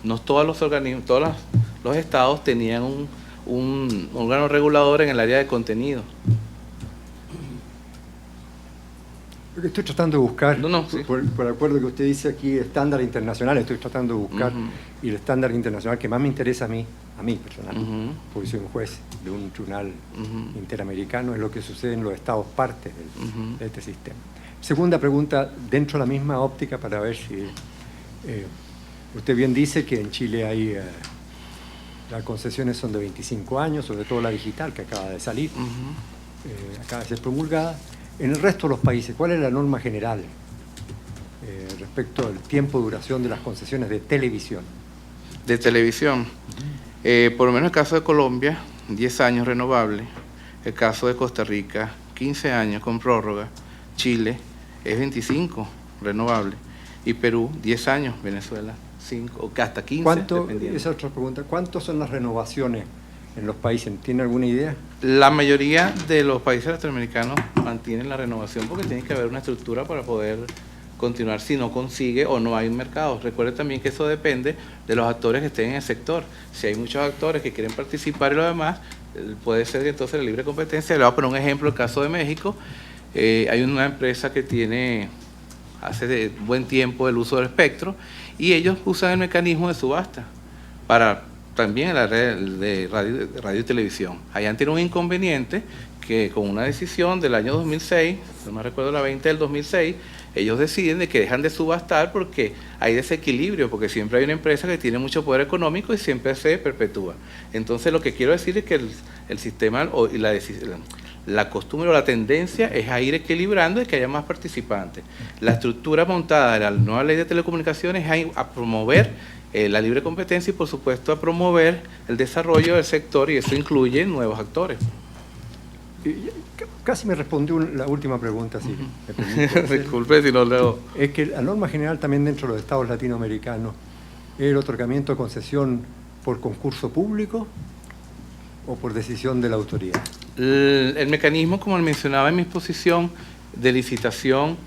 no todos los organismos, todos los estados tenían un órgano regulador en el área de contenido. Lo que estoy tratando de buscar, No, sí. por el acuerdo que usted dice aquí, estándar internacional, estoy tratando de buscar, Ujú. y el estándar internacional que más me interesa a mí personalmente, Ujú. porque soy un juez de un tribunal Ujú. interamericano, es lo que sucede en los estados partes Ujú. de este sistema. Segunda pregunta, dentro de la misma óptica, para ver si usted bien dice que en Chile hay las concesiones son de 25 años, sobre todo la digital que acaba de salir, Ujú. acaba de ser promulgada. En el resto de los países, ¿cuál es la norma general respecto al tiempo de duración de las concesiones de televisión? De televisión. Por lo menos el caso de Colombia, 10 años renovable. El caso de Costa Rica, 15 años con prórroga. Chile es 25 renovable. Y Perú, 10 años. Venezuela, 5 o hasta 15. ¿Cuánto, dependiendo. esa otra pregunta, ¿cuántos son las renovaciones en los países? ¿Tiene alguna idea? La mayoría de los países latinoamericanos mantienen la renovación porque tiene que haber una estructura para poder continuar si no consigue o no hay un mercado. Recuerde también que eso depende de los actores que estén en el sector. Si hay muchos actores que quieren participar y lo demás, puede ser que entonces la libre competencia. Le voy a poner un ejemplo, el caso de México. Hay una empresa que tiene hace de buen tiempo el uso del espectro y ellos usan el mecanismo de subasta para también la red de radio y televisión. Allá tiene un inconveniente que con una decisión del año 2006, no me recuerdo la 20 del 2006, ellos deciden de que dejan de subastar porque hay desequilibrio, porque siempre hay una empresa que tiene mucho poder económico y siempre se perpetúa. Entonces lo que quiero decir es que el sistema y la costumbre o la tendencia es a ir equilibrando y que haya más participantes. La estructura montada de la nueva ley de telecomunicaciones es a promover la libre competencia y por supuesto a promover el desarrollo del sector y eso incluye nuevos actores. Casi me respondió la última pregunta, si me permite hacer. Disculpe si no leo. Es que la norma general también dentro de los estados latinoamericanos es el otorgamiento de concesión por concurso público o por decisión de la autoridad. El mecanismo, como mencionaba en mi exposición, de licitación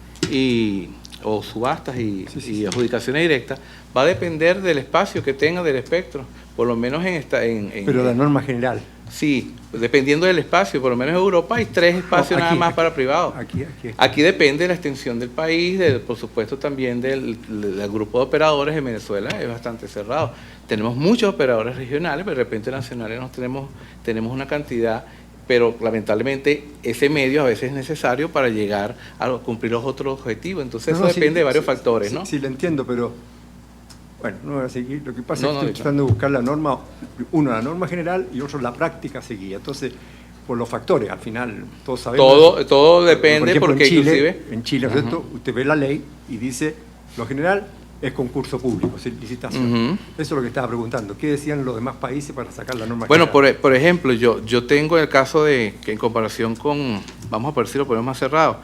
o subastas y adjudicaciones directas, va a depender del espacio que tenga del espectro, por lo menos Pero la norma general. Sí, dependiendo del espacio, por lo menos en Europa hay 3 espacios nada más para privados. Aquí depende de la extensión del país, por supuesto también del grupo de operadores. En Venezuela es bastante cerrado. Tenemos muchos operadores regionales, pero de repente nacionales tenemos una cantidad, pero lamentablemente ese medio a veces es necesario para llegar a cumplir los otros objetivos. Entonces eso depende de varios factores, ¿no? Sí, lo entiendo, pero bueno, no voy a seguir. Lo que pasa es que No, estoy tratando de buscar la norma, uno la norma general y otro la práctica seguida. Entonces, por los factores, al final todos sabemos. Todo depende, por ejemplo, porque en Chile, ¿no es cierto? Usted ve la ley y dice, lo general es concurso público, es licitación. Eso es lo que estaba preguntando. ¿Qué decían los demás países para sacar la norma Bueno, general? por ejemplo, yo tengo el caso de que en comparación con, vamos a ver si lo ponemos más cerrado,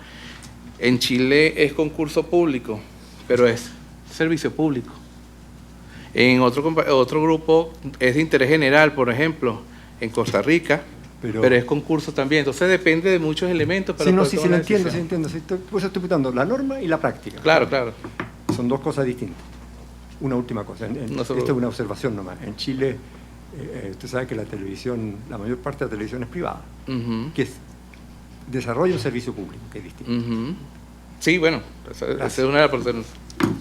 en Chile es concurso público, pero es servicio público. En otro grupo es de interés general, por ejemplo, en Costa Rica, pero es concurso también. Entonces depende de muchos elementos. Sí, no, sí, lo entiendo, sí, entiendo. Por eso estoy preguntando la norma y la práctica. Claro. son dos cosas distintas. Una última cosa, esta es una observación nomás. En Chile, usted sabe que la televisión, la mayor parte de la televisión es privada, que desarrolla un servicio público, que es distinto. Sí, bueno, esa es una de las personas.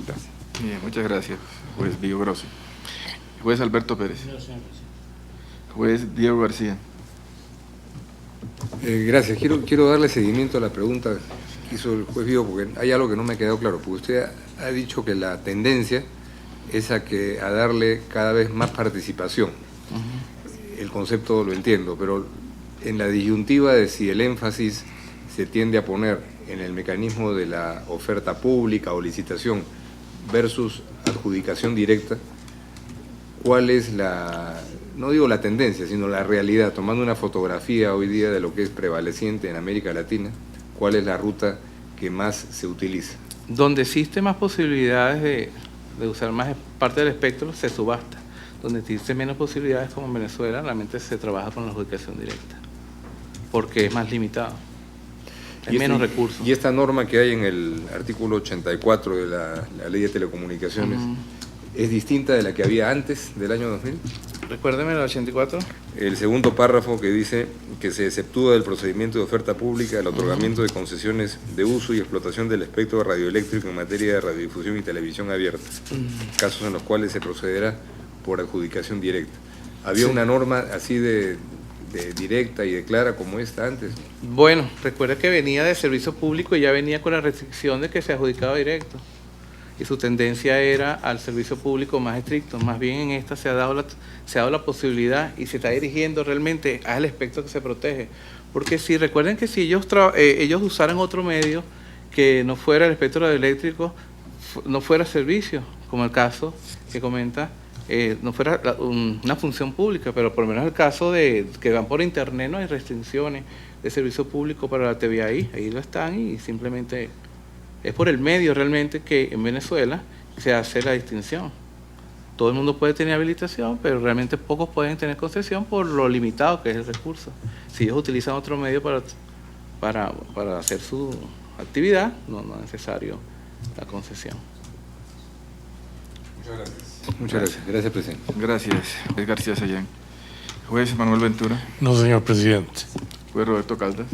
Gracias. Bien, muchas gracias, juez Vigo Grossi. Juez Alberto Pérez. Juez Diego García. Gracias. Quiero darle seguimiento a la pregunta que hizo el juez Vigo, porque hay algo que no me ha quedado claro. Porque usted ha dicho que la tendencia es a darle cada vez más participación. El concepto lo entiendo, pero en la disyuntiva de si el énfasis se tiende a poner en el mecanismo de la oferta pública o licitación versus adjudicación directa, ¿cuál es no digo la tendencia, sino la realidad, tomando una fotografía hoy día de lo que es prevaleciente en América Latina, cuál es la ruta que más se utiliza? Donde existe más posibilidades de usar más parte del espectro, se subasta. Donde existe menos posibilidades, como en Venezuela, realmente se trabaja con la adjudicación directa, porque es más limitado. Hay menos recursos. Y esta norma que hay en el artículo 84 de la Ley de Telecomunicaciones, ¿es distinta de la que había antes del año 2000? Recuérdeme el 84. El segundo párrafo que dice que se exceptúa del procedimiento de oferta pública el otorgamiento de concesiones de uso y explotación del espectro radioeléctrico en materia de radiodifusión y televisión abierta, casos en los cuales se procederá por adjudicación directa. ¿Había una norma así de directa y de clara como esta antes? Bueno, recuerda que venía de servicio público y ya venía con la restricción de que se adjudicaba directo. Y su tendencia era al servicio público más estricto. Más bien en esta se ha dado la posibilidad y se está dirigiendo realmente al espectro que se protege. Porque si recuerden que si ellos usaran otro medio que no fuera el espectro radioeléctrico, no fuera servicio, como el caso que comenta, no fuera una función pública, pero por lo menos el caso de que van por internet no hay restricciones de servicio público para la TV ahí lo están, y simplemente es por el medio realmente que en Venezuela se hace la distinción. Todo el mundo puede tener habilitación, pero realmente pocos pueden tener concesión por lo limitado que es el recurso. Si ellos utilizan otro medio para hacer su actividad, no es necesario la concesión. Muchas gracias. Gracias, presidente. Gracias, juez García Sayán. Juez Manuel Ventura. No, señor presidente. Juez Roberto Caldas.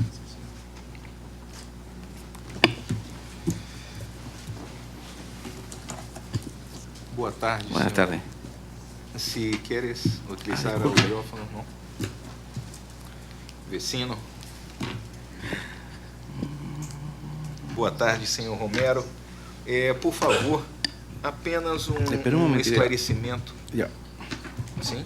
Boa tarde. Buenas tardes. Si quieres utilizar el micrófono, ¿no? Vecino. Boa tarde, senhor Romero. Por favor, apenas um esclarecimento. Ya. Sim?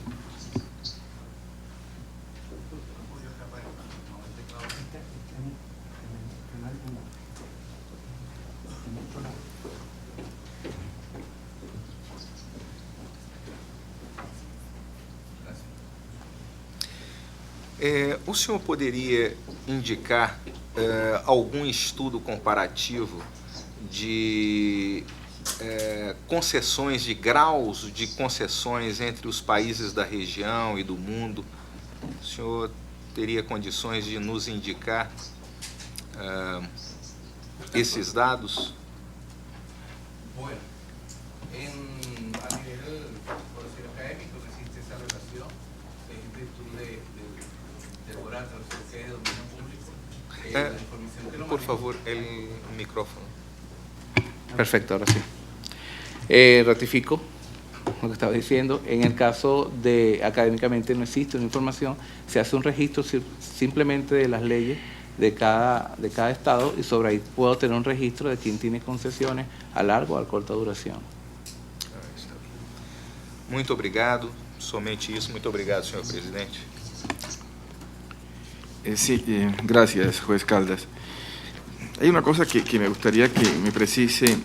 O senhor poderia indicar algum estudo comparativo de concessões, de graus de concessões entre os países da região e do mundo? O senhor teria condições de nos indicar esses dados? Bueno, a nivel, por decir, académico, existe esa relación en virtud de lograr que es de dominio público. La información que lo Por maneja. favor, el micrófono. Perfecto, ahora sí. Ratifico lo que estaba diciendo. En el caso de académicamente no existe una información, se hace un registro simplemente de las leyes de cada estado, y sobre ahí puedo tener un registro de quién tiene concesiones a larga o a corta duración. Muito obrigado. Somente isso. Muito obrigado, senhor presidente. Sí, gracias, juez Caldas. Hay una cosa que me gustaría que me precise,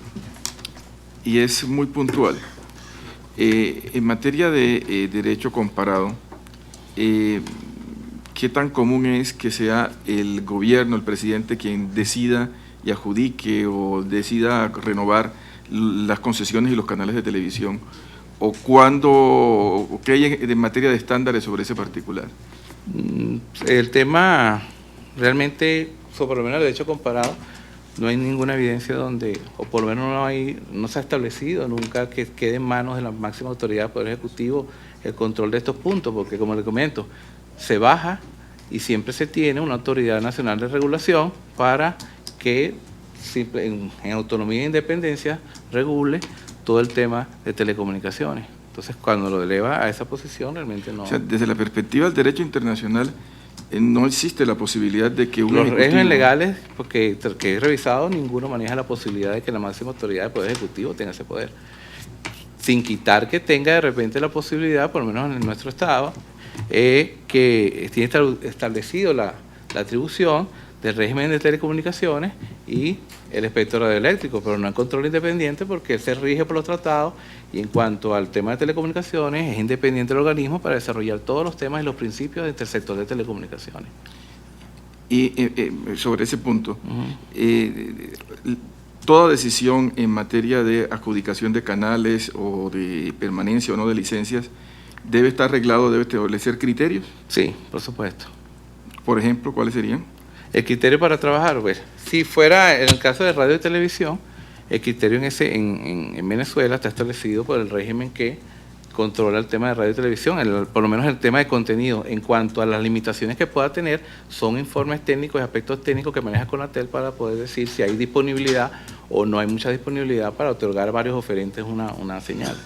y es muy puntual. En materia de derecho comparado, ¿qué tan común es que sea el gobierno, el presidente, quien decida y adjudique o decida renovar las concesiones y los canales de televisión? ¿O qué hay en materia de estándares sobre ese particular? El tema realmente, sobre lo menos el derecho comparado, no hay ninguna evidencia donde, o por lo menos no se ha establecido nunca que quede en manos de la máxima autoridad del Poder Ejecutivo el control de estos puntos, porque como le comento, se baja y siempre se tiene una autoridad nacional de regulación para que en autonomía e independencia regule todo el tema de telecomunicaciones. Entonces, cuando lo eleva a esa posición, realmente no... O sea, desde la perspectiva del derecho internacional, no existe la posibilidad de que un Los ejecutivo... regímenes legales, porque que he revisado, ninguno maneja la posibilidad de que la máxima autoridad del Poder Ejecutivo tenga ese poder. Sin quitar que tenga de repente la posibilidad, por lo menos en nuestro Estado, que tiene establecido la atribución del régimen de telecomunicaciones y el espectro radioeléctrico, pero no en control independiente porque él se rige por los tratados y en cuanto al tema de telecomunicaciones es independiente del organismo para desarrollar todos los temas y los principios del sector de telecomunicaciones. Y sobre ese punto, toda decisión en materia de adjudicación de canales o de permanencia o no de licencias debe estar arreglado, debe establecer criterios. Sí, por supuesto. Por ejemplo, ¿cuáles serían? El criterio para trabajar, pues, si fuera en el caso de radio y televisión, el criterio en Venezuela está establecido por el régimen que controla el tema de radio y televisión, por lo menos el tema de contenido. En cuanto a las limitaciones que pueda tener, son informes técnicos y aspectos técnicos que maneja Conatel para poder decir si hay disponibilidad o no hay mucha disponibilidad para otorgar a varios oferentes una señal.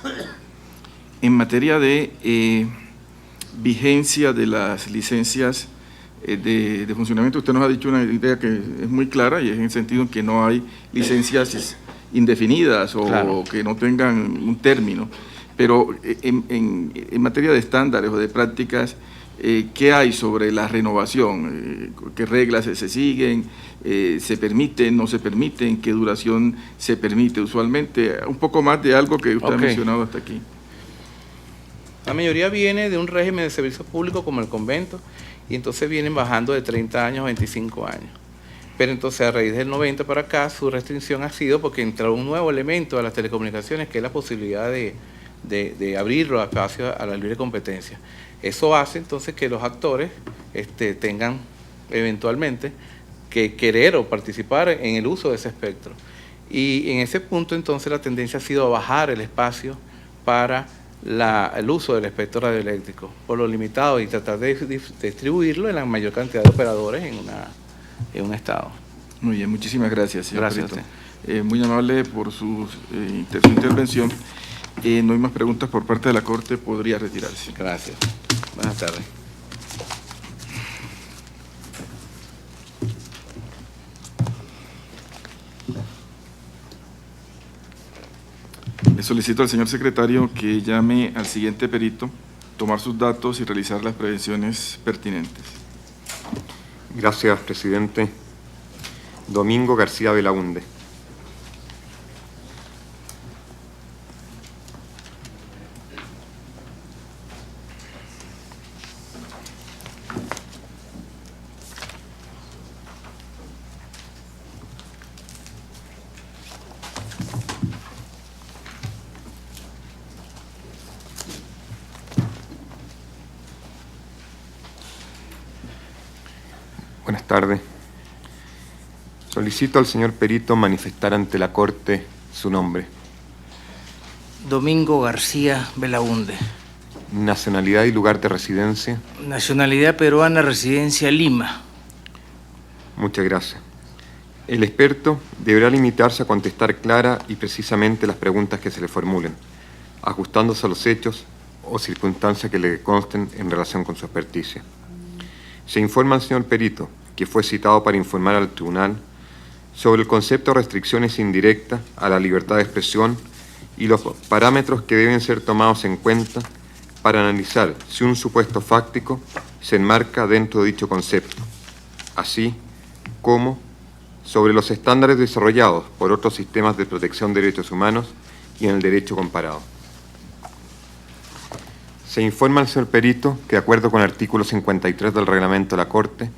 En materia de vigencia de las licencias de funcionamiento, usted nos ha dicho una idea que es muy clara y es en el sentido en que no hay licencias indefinidas o claro, que no tengan un término, pero en materia de estándares o de prácticas, ¿qué hay sobre la renovación? ¿Qué reglas se siguen? ¿Se permiten, no se permiten? ¿Qué duración se permite usualmente? Un poco más de algo que usted ha mencionado hasta aquí. La mayoría viene de un régimen de servicio público como el convento, y entonces vienen bajando de 30 años a 25 años. Pero entonces a raíz del 90 para acá su restricción ha sido porque entró un nuevo elemento a las telecomunicaciones que es la posibilidad de abrir los espacios a la libre competencia. Eso hace entonces que los actores tengan eventualmente que querer o participar en el uso de ese espectro. Y en ese punto entonces la tendencia ha sido a bajar el espacio para el uso del espectro radioeléctrico por lo limitado y tratar de distribuirlo en la mayor cantidad de operadores en un estado. Muy bien, muchísimas gracias, señor Gracias Perito. Muy amable por su intervención. No hay más preguntas por parte de la Corte, podría retirarse. Gracias. Buenas tardes. Le solicito al señor secretario que llame al siguiente perito, tomar sus datos y realizar las prevenciones pertinentes. Gracias, presidente. Domingo García Belaunde. Buenas tardes. Solicito al señor perito manifestar ante la Corte su nombre. Domingo García Belaunde. Nacionalidad y lugar de residencia. Nacionalidad peruana, residencia Lima. Muchas gracias. El experto deberá limitarse a contestar clara y precisamente las preguntas que se le formulen, ajustándose a los hechos o circunstancias que le consten en relación con su experticia. Se informa al señor perito, que fue citado para informar al tribunal sobre el concepto de restricciones indirectas a la libertad de expresión y los parámetros que deben ser tomados en cuenta para analizar si un supuesto fáctico se enmarca dentro de dicho concepto, así como sobre los estándares desarrollados por otros sistemas de protección de derechos humanos y en el derecho comparado. Se informa al señor perito que, de acuerdo con el artículo 53 del reglamento de la Corte,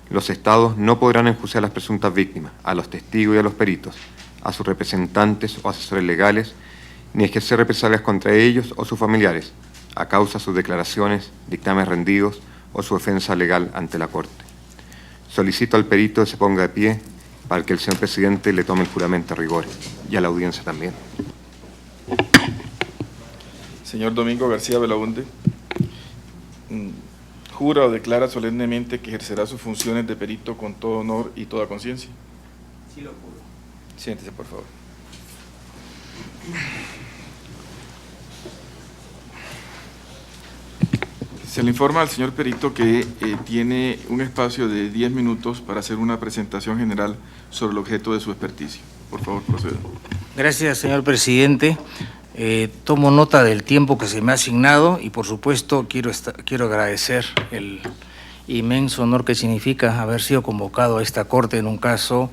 los Estados no podrán enjuiciar a las presuntas víctimas, a los testigos y a los peritos, a sus representantes o asesores legales, ni ejercer represalias contra ellos o sus familiares, a causa de sus declaraciones, dictámenes rendidos o su defensa legal ante la Corte. Solicito al perito que se ponga de pie para que el señor presidente le tome el juramento a rigor y a la audiencia también. Señor Domingo García Belaúnde, ¿jura o declara solemnemente que ejercerá sus funciones de perito con todo honor y toda conciencia? Sí lo juro. Siéntese, por favor. Se le informa al señor perito que tiene un espacio de 10 minutos para hacer una presentación general sobre el objeto de su experticio. Por favor, proceda. Gracias, señor presidente. Tomo nota del tiempo que se me ha asignado y, por supuesto, quiero agradecer el inmenso honor que significa haber sido convocado a esta Corte en un caso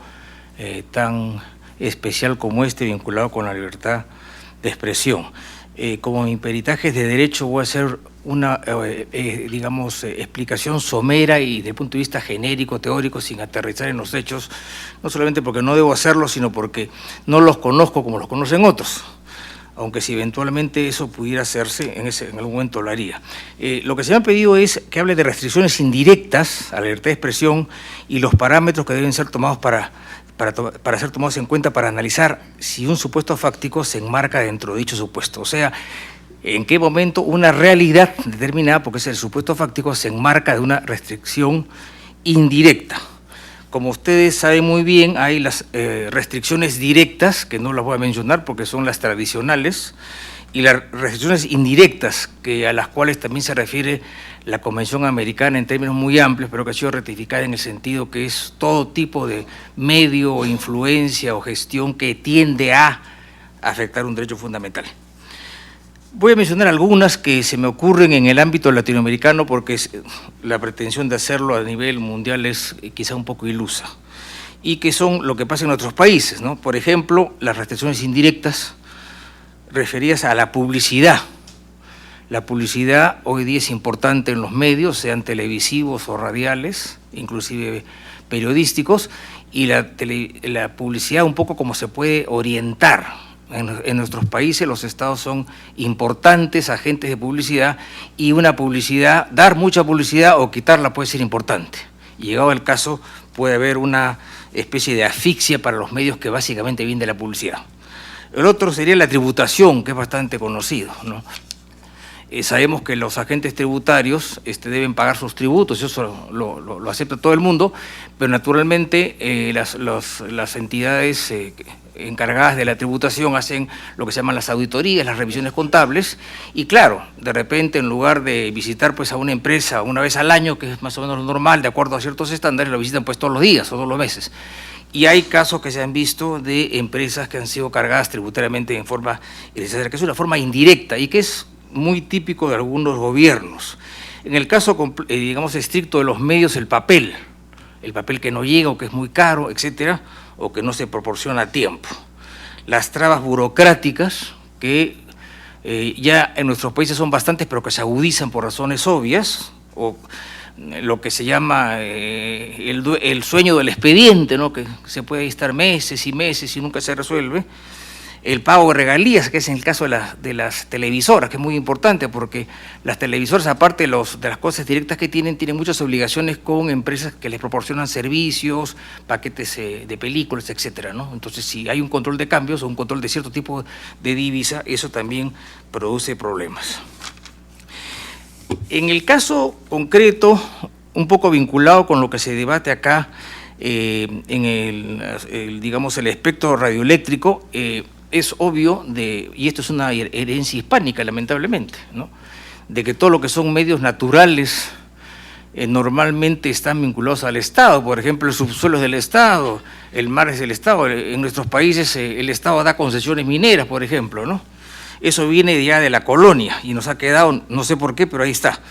tan especial como este, vinculado con la libertad de expresión. Como mi peritaje es de derecho, voy a hacer una, explicación somera y desde el punto de vista genérico, teórico, sin aterrizar en los hechos, no solamente porque no debo hacerlo, sino porque no los conozco como los conocen otros, aunque si eventualmente eso pudiera hacerse, en algún momento lo haría. Lo que se me ha pedido es que hable de restricciones indirectas a la libertad de expresión y los parámetros que deben ser tomados para ser tomados en cuenta para analizar si un supuesto fáctico se enmarca dentro de dicho supuesto. O sea, en qué momento una realidad determinada, porque es el supuesto fáctico, se enmarca de una restricción indirecta. Como ustedes saben muy bien, hay las restricciones directas, que no las voy a mencionar porque son las tradicionales, y las restricciones indirectas, a las cuales también se refiere la Convención Americana en términos muy amplios, pero que ha sido ratificada en el sentido que es todo tipo de medio o influencia o gestión que tiende a afectar un derecho fundamental. Voy a mencionar algunas que se me ocurren en el ámbito latinoamericano porque la pretensión de hacerlo a nivel mundial es quizá un poco ilusa, y que son lo que pasa en otros países, ¿no? Por ejemplo, las restricciones indirectas referidas a la publicidad. La publicidad hoy día es importante en los medios, sean televisivos o radiales, inclusive periodísticos, y la publicidad un poco como se puede orientar. En nuestros países los estados son importantes agentes de publicidad y una publicidad, dar mucha publicidad o quitarla puede ser importante. Y llegado el caso puede haber una especie de asfixia para los medios que básicamente vienen de la publicidad. El otro sería la tributación, que es bastante conocido, ¿no? Sabemos que los agentes tributarios deben pagar sus tributos, eso lo acepta todo el mundo, pero naturalmente las entidades encargadas de la tributación hacen lo que se llaman las auditorías, las revisiones contables, y claro, de repente en lugar de visitar pues a una empresa una vez al año, que es más o menos lo normal, de acuerdo a ciertos estándares, lo visitan pues todos los días o todos los meses. Y hay casos que se han visto de empresas que han sido cargadas tributariamente en forma innecesaria, que es una forma indirecta y que es muy típico de algunos gobiernos. En el caso, digamos, estricto de los medios, el papel que no llega o que es muy caro, etcétera, o que no se proporciona a tiempo. Las trabas burocráticas, que ya en nuestros países son bastantes, pero que se agudizan por razones obvias, o lo que se llama el sueño del expediente, ¿no? Que se puede estar meses y meses y nunca se resuelve. El pago de regalías, que es en el caso de las televisoras, que es muy importante porque las televisoras, aparte de las cosas directas que tienen muchas obligaciones con empresas que les proporcionan servicios, paquetes de películas, etcétera, ¿no? Entonces, si hay un control de cambios o un control de cierto tipo de divisa, eso también produce problemas. En el caso concreto, un poco vinculado con lo que se debate acá, en el espectro radioeléctrico, es obvio, y esto es una herencia hispánica, lamentablemente, ¿no? De que todo lo que son medios naturales normalmente están vinculados al Estado. Por ejemplo, el subsuelo es del Estado, el mar es del Estado. En nuestros países el Estado da concesiones mineras, por ejemplo, ¿no? Eso viene ya de la colonia y nos ha quedado, no sé por qué, pero ahí está.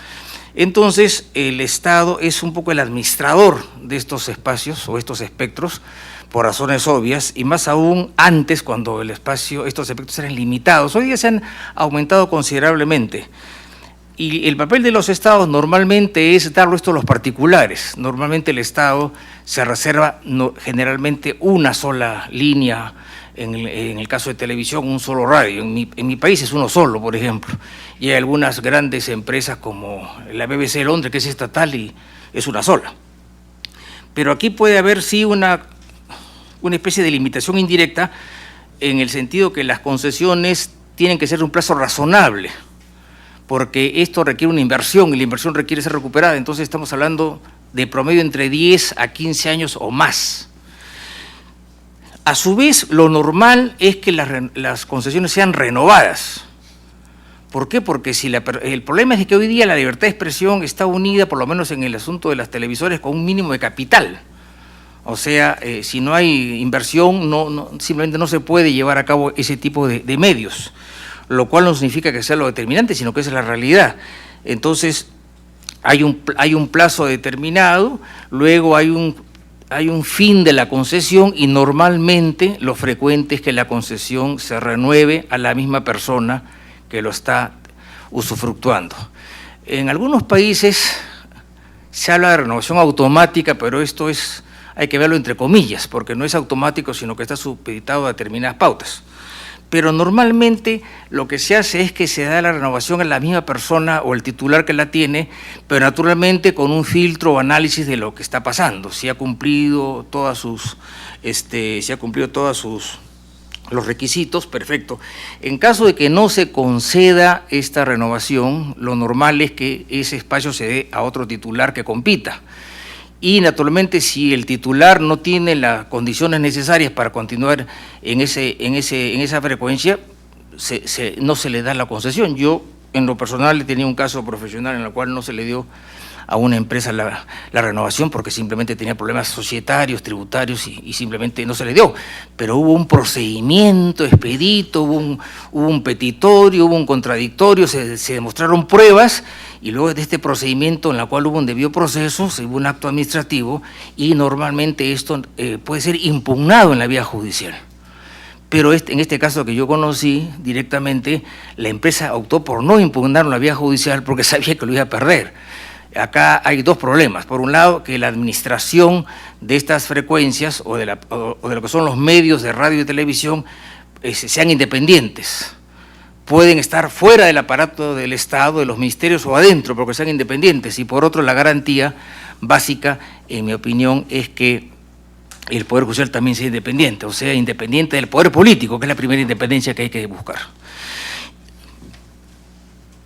Entonces, el Estado es un poco el administrador de estos espacios o estos espectros, por razones obvias, y más aún antes, cuando estos espectros eran limitados. Hoy día se han aumentado considerablemente. Y el papel de los estados normalmente es darlo esto a los particulares. Normalmente el Estado se reserva generalmente una sola línea, en el caso de televisión, un solo radio. En mi país es uno solo, por ejemplo. Y hay algunas grandes empresas como la BBC de Londres, que es estatal y es una sola. Pero aquí puede haber sí una una especie de limitación indirecta en el sentido que las concesiones tienen que ser de un plazo razonable, porque esto requiere una inversión y la inversión requiere ser recuperada. Entonces estamos hablando de promedio entre 10 a 15 años o más. A su vez, lo normal es que las concesiones sean renovadas. ¿Por qué? Porque si el problema es que hoy día la libertad de expresión está unida, por lo menos en el asunto de las televisoras, con un mínimo de capital. O sea, si no hay inversión, simplemente no se puede llevar a cabo ese tipo de medios, lo cual no significa que sea lo determinante, sino que esa es la realidad. Entonces, hay un plazo determinado, luego hay un fin de la concesión y normalmente lo frecuente es que la concesión se renueve a la misma persona que lo está usufructuando. En algunos países se habla de renovación automática, pero esto hay que verlo entre comillas, porque no es automático, sino que está supeditado a determinadas pautas. Pero normalmente lo que se hace es que se da la renovación a la misma persona o el titular que la tiene, pero naturalmente con un filtro o análisis de lo que está pasando, si ha cumplido los requisitos, perfecto. En caso de que no se conceda esta renovación, lo normal es que ese espacio se dé a otro titular que compita. Y naturalmente si el titular no tiene las condiciones necesarias para continuar en esa frecuencia, no se le da la concesión. Yo en lo personal tenía un caso profesional en el cual no se le dio a una empresa la renovación porque simplemente tenía problemas societarios, tributarios y simplemente no se le dio. Pero hubo un procedimiento expedito, hubo un petitorio, hubo un contradictorio, se demostraron pruebas y luego de este procedimiento en el cual hubo un debido proceso, se hubo un acto administrativo y normalmente esto puede ser impugnado en la vía judicial. Pero en este caso que yo conocí directamente, la empresa optó por no impugnar en la vía judicial porque sabía que lo iba a perder. Acá hay dos problemas. Por un lado, que la administración de estas frecuencias o de lo que son los medios de radio y televisión sean independientes. Pueden estar fuera del aparato del Estado, de los ministerios o adentro, porque sean independientes. Y por otro, la garantía básica, en mi opinión, es que el Poder Judicial también sea independiente, o sea, independiente del poder político, que es la primera independencia que hay que buscar.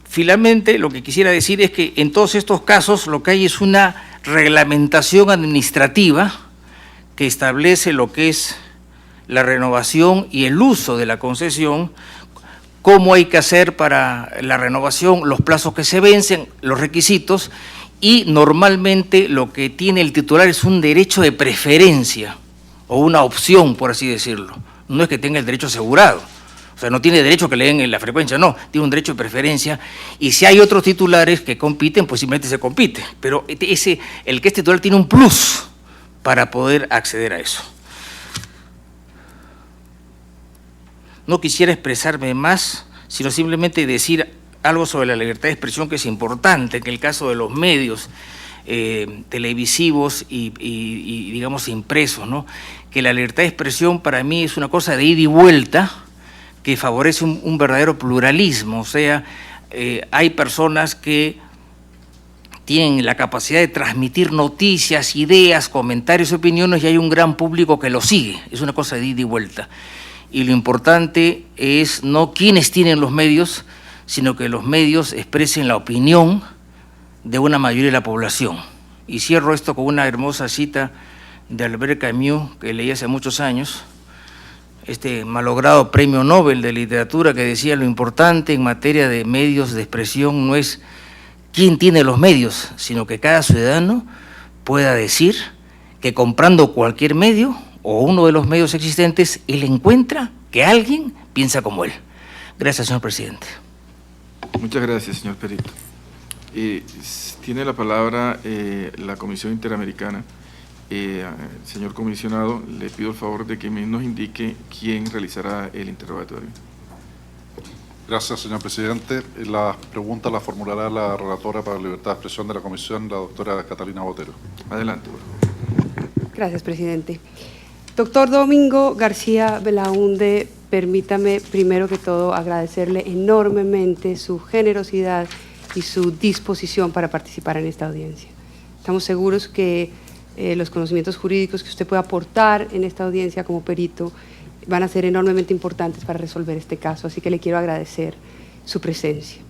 Finalmente, lo que quisiera decir es que en todos estos casos lo que hay es una reglamentación administrativa que establece lo que es la renovación y el uso de la concesión, cómo hay que hacer para la renovación, los plazos que se vencen, los requisitos, y normalmente lo que tiene el titular es un derecho de preferencia o una opción, por así decirlo. No es que tenga el derecho asegurado. O sea, no tiene derecho que le den en la frecuencia, no, tiene un derecho de preferencia y si hay otros titulares que compiten, pues simplemente se compite. Pero el que es titular tiene un plus para poder acceder a eso. No quisiera expresarme más, sino simplemente decir algo sobre la libertad de expresión que es importante, que en el caso de los medios televisivos y digamos impresos, ¿no? Que la libertad de expresión para mí es una cosa de ida y vuelta, que favorece un verdadero pluralismo, o sea, hay personas que tienen la capacidad de transmitir noticias, ideas, comentarios, opiniones y hay un gran público que lo sigue, es una cosa de ida y vuelta. Y lo importante es no quienes tienen los medios, sino que los medios expresen la opinión de una mayoría de la población. Y cierro esto con una hermosa cita de Albert Camus, que leí hace muchos años, este malogrado premio Nobel de literatura que decía lo importante en materia de medios de expresión no es quién tiene los medios, sino que cada ciudadano pueda decir que comprando cualquier medio o uno de los medios existentes, él encuentra que alguien piensa como él. Gracias, señor presidente. Muchas gracias, señor Perito. Tiene la palabra la Comisión Interamericana. Señor comisionado, le pido el favor de que nos indique quién realizará el interrogatorio. Gracias, señor presidente. La pregunta la formulará la relatora para la libertad de expresión de la comisión, la doctora Catalina Botero. Adelante. Gracias, presidente. Doctor Domingo García Belaúnde, permítame primero que todo agradecerle enormemente su generosidad y su disposición para participar en esta audiencia. Estamos seguros que los conocimientos jurídicos que usted pueda aportar en esta audiencia como perito van a ser enormemente importantes para resolver este caso, así que le quiero agradecer su presencia.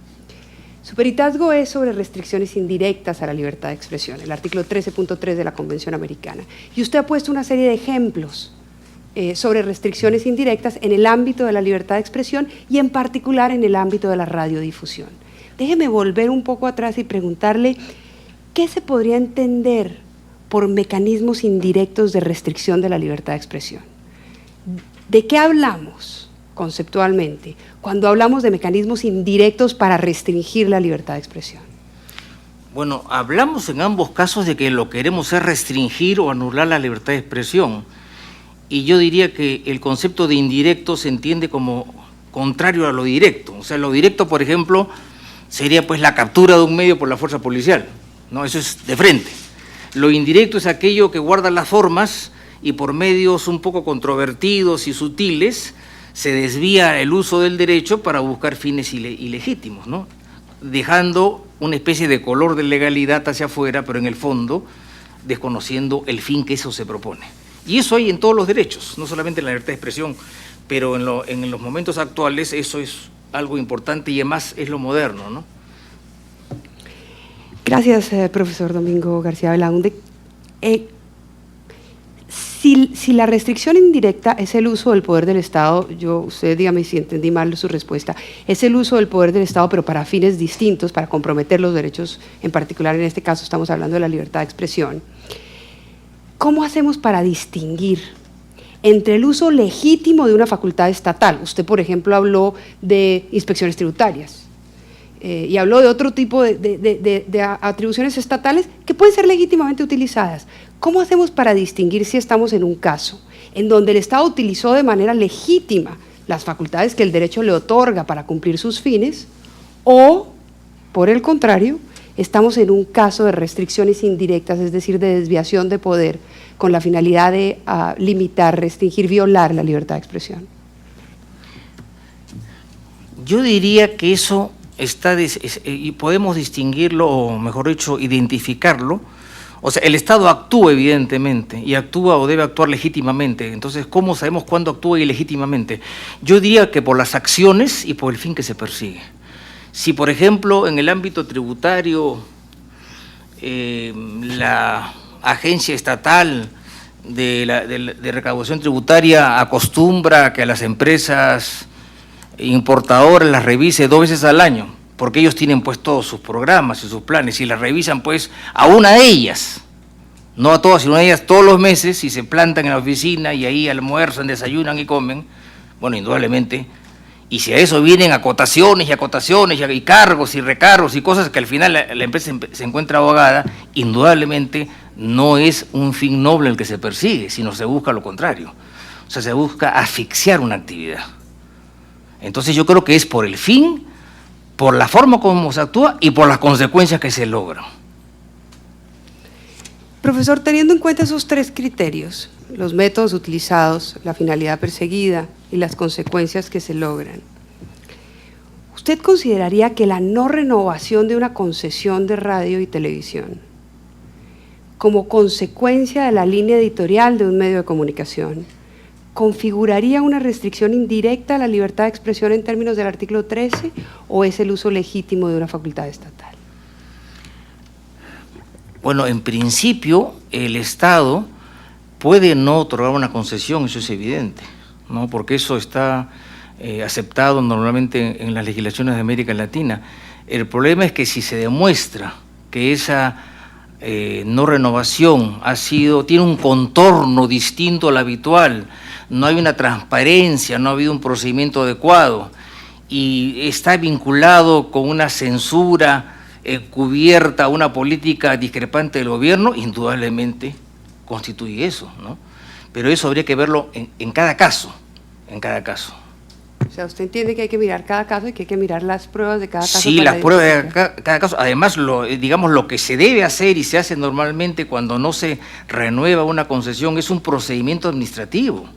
Su peritazgo es sobre restricciones indirectas a la libertad de expresión, el artículo 13.3 de la Convención Americana. Y usted ha puesto una serie de ejemplos sobre restricciones indirectas en el ámbito de la libertad de expresión y en particular en el ámbito de la radiodifusión. Déjeme volver un poco atrás y preguntarle, ¿qué se podría entender por mecanismos indirectos de restricción de la libertad de expresión? ¿De qué hablamos conceptualmente cuando hablamos de mecanismos indirectos para restringir la libertad de expresión? Bueno, hablamos en ambos casos de que lo que queremos es restringir o anular la libertad de expresión, y yo diría que el concepto de indirecto se entiende como contrario a lo directo. O sea, lo directo, por ejemplo, sería pues la captura de un medio por la fuerza policial, ¿no? Eso es de frente. Lo indirecto es aquello que guarda las formas y por medios un poco controvertidos y sutiles se desvía el uso del derecho para buscar fines ilegítimos, ¿no? Dejando una especie de color de legalidad hacia afuera, pero en el fondo desconociendo el fin que eso se propone. Y eso hay en todos los derechos, no solamente en la libertad de expresión, pero en los momentos actuales eso es algo importante y además es lo moderno, ¿no? Gracias, profesor Domingo García Belaúnde. Si la restricción indirecta es el uso del poder del Estado, usted dígame si entendí mal su respuesta, es el uso del poder del Estado pero para fines distintos, para comprometer los derechos, en particular en este caso estamos hablando de la libertad de expresión, ¿cómo hacemos para distinguir entre el uso legítimo de una facultad estatal? Usted, por ejemplo, habló de inspecciones tributarias y habló de otro tipo de atribuciones estatales que pueden ser legítimamente utilizadas. ¿Cómo hacemos para distinguir si estamos en un caso en donde el Estado utilizó de manera legítima las facultades que el derecho le otorga para cumplir sus fines o, por el contrario, estamos en un caso de restricciones indirectas, es decir, de desviación de poder con la finalidad de limitar, restringir, violar la libertad de expresión? Yo diría que eso está, y podemos distinguirlo, o mejor dicho, identificarlo. O sea, el Estado actúa evidentemente, y actúa o debe actuar legítimamente. Entonces, ¿cómo sabemos cuándo actúa ilegítimamente? Yo diría que por las acciones y por el fin que se persigue. Si, por ejemplo, en el ámbito tributario, la agencia estatal de recaudación tributaria acostumbra que a las empresas importadoras las revise 2 veces al año, porque ellos tienen pues todos sus programas y sus planes, y las revisan pues a una de ellas, no a todas, sino a ellas todos los meses, y se plantan en la oficina y ahí almuerzan, desayunan y comen, bueno, indudablemente, y si a eso vienen acotaciones y cargos y recargos y cosas que al final la empresa se encuentra ahogada, indudablemente no es un fin noble el que se persigue, sino se busca lo contrario, o sea, se busca asfixiar una actividad. Entonces yo creo que es por el fin, por la forma como se actúa y por las consecuencias que se logran. Profesor, teniendo en cuenta esos 3 criterios, los métodos utilizados, la finalidad perseguida y las consecuencias que se logran, ¿usted consideraría que la no renovación de una concesión de radio y televisión como consecuencia de la línea editorial de un medio de comunicación configuraría una restricción indirecta a la libertad de expresión en términos del artículo 13 o es el uso legítimo de una facultad estatal? Bueno, en principio el Estado puede no otorgar una concesión, eso es evidente, ¿no? Porque eso está aceptado normalmente en las legislaciones de América Latina. El problema es que si se demuestra que esa no renovación tiene un contorno distinto al habitual, no hay una transparencia, no ha habido un procedimiento adecuado y está vinculado con una censura cubierta a una política discrepante del gobierno, indudablemente constituye eso, ¿no? Pero eso habría que verlo en cada caso, O sea, usted entiende que hay que mirar cada caso y que hay que mirar las pruebas de cada caso. Sí, las pruebas de cada caso. Además, digamos, lo que se debe hacer y se hace normalmente cuando no se renueva una concesión es un procedimiento administrativo,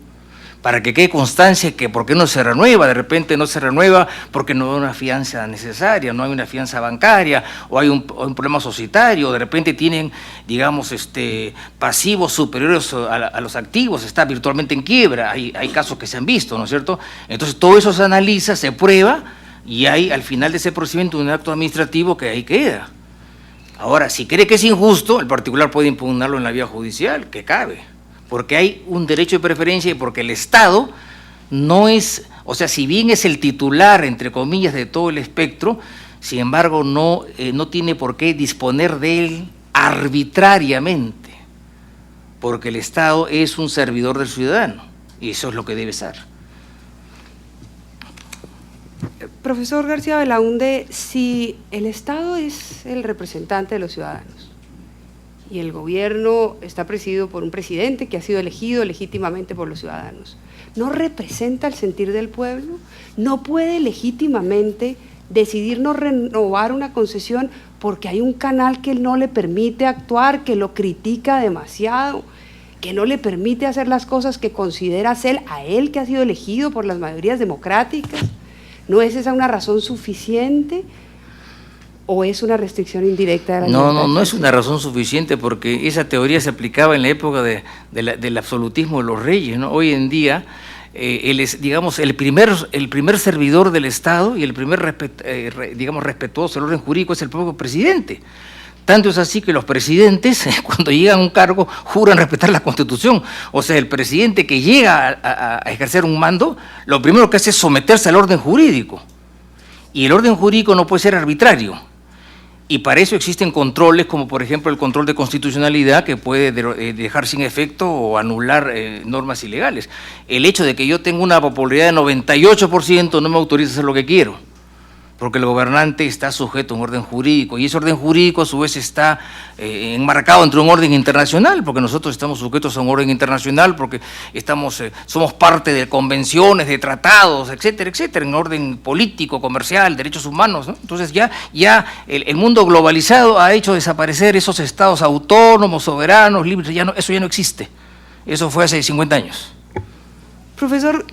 para que quede constancia que por qué no se renueva, de repente no se renueva porque no hay una fianza necesaria, no hay una fianza bancaria, o hay un problema societario, de repente tienen, digamos, pasivos superiores a los activos, está virtualmente en quiebra, hay casos que se han visto, ¿no es cierto? Entonces todo eso se analiza, se prueba, y hay al final de ese procedimiento un acto administrativo que ahí queda. Ahora, si cree que es injusto, el particular puede impugnarlo en la vía judicial, que cabe, porque hay un derecho de preferencia y porque el Estado no es, o sea, si bien es el titular, entre comillas, de todo el espectro, sin embargo no tiene por qué disponer de él arbitrariamente, porque el Estado es un servidor del ciudadano, y eso es lo que debe ser. Profesor García Belaúnde, si el Estado es el representante de los ciudadanos y el gobierno está presidido por un presidente que ha sido elegido legítimamente por los ciudadanos, ¿no representa el sentir del pueblo? ¿No puede legítimamente decidir no renovar una concesión porque hay un canal que no le permite actuar, que lo critica demasiado, que no le permite hacer las cosas que considera hacer a él, que ha sido elegido por las mayorías democráticas? ¿No es esa una razón suficiente o es una restricción indirecta de la libertad? No es una razón suficiente, porque esa teoría se aplicaba en la época del absolutismo de los reyes, ¿no? Hoy en día, digamos, el primer servidor del Estado y el primer respetuoso del orden jurídico es el propio presidente. Tanto es así que los presidentes, cuando llegan a un cargo, juran respetar la Constitución. O sea, el presidente que llega a ejercer un mando, lo primero que hace es someterse al orden jurídico. Y el orden jurídico no puede ser arbitrario. Y para eso existen controles, como por ejemplo el control de constitucionalidad, que puede dejar sin efecto o anular normas ilegales. El hecho de que yo tenga una popularidad de 98% no me autoriza a hacer lo que quiero, porque el gobernante está sujeto a un orden jurídico, y ese orden jurídico a su vez está enmarcado entre un orden internacional, porque nosotros estamos sujetos a un orden internacional, porque somos parte de convenciones, de tratados, etcétera, etcétera, en orden político, comercial, derechos humanos, ¿no? Entonces ya el mundo globalizado ha hecho desaparecer esos estados autónomos, soberanos, libres, eso ya no existe. Eso fue hace 50 años. Profesor,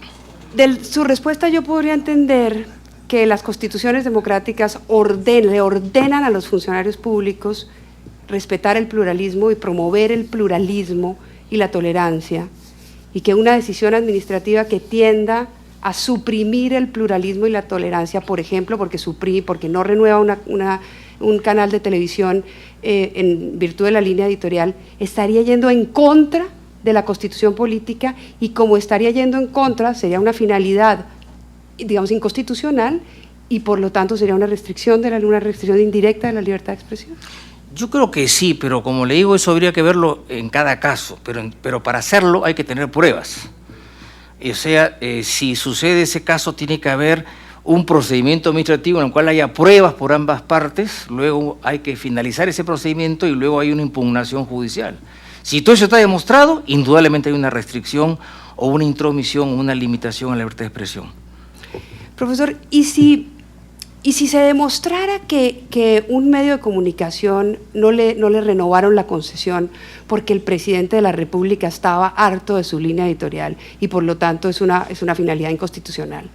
de su respuesta yo podría entender que las constituciones democráticas le ordenan a los funcionarios públicos respetar el pluralismo y promover el pluralismo y la tolerancia, y que una decisión administrativa que tienda a suprimir el pluralismo y la tolerancia, por ejemplo, porque no renueva un canal de televisión en virtud de la línea editorial, estaría yendo en contra de la Constitución política, y como estaría yendo en contra, sería una finalidad, digamos, inconstitucional, y por lo tanto sería una restricción indirecta de la libertad de expresión. Yo creo que sí, pero como le digo, eso habría que verlo en cada caso, pero para hacerlo hay que tener pruebas. O sea, si sucede ese caso, tiene que haber un procedimiento administrativo en el cual haya pruebas por ambas partes, luego hay que finalizar ese procedimiento y luego hay una impugnación judicial. Si todo eso está demostrado, indudablemente hay una restricción o una intromisión o una limitación a la libertad de expresión. Profesor, ¿y si se demostrara que un medio de comunicación no le renovaron la concesión porque el presidente de la República estaba harto de su línea editorial y por lo tanto es una finalidad inconstitucional,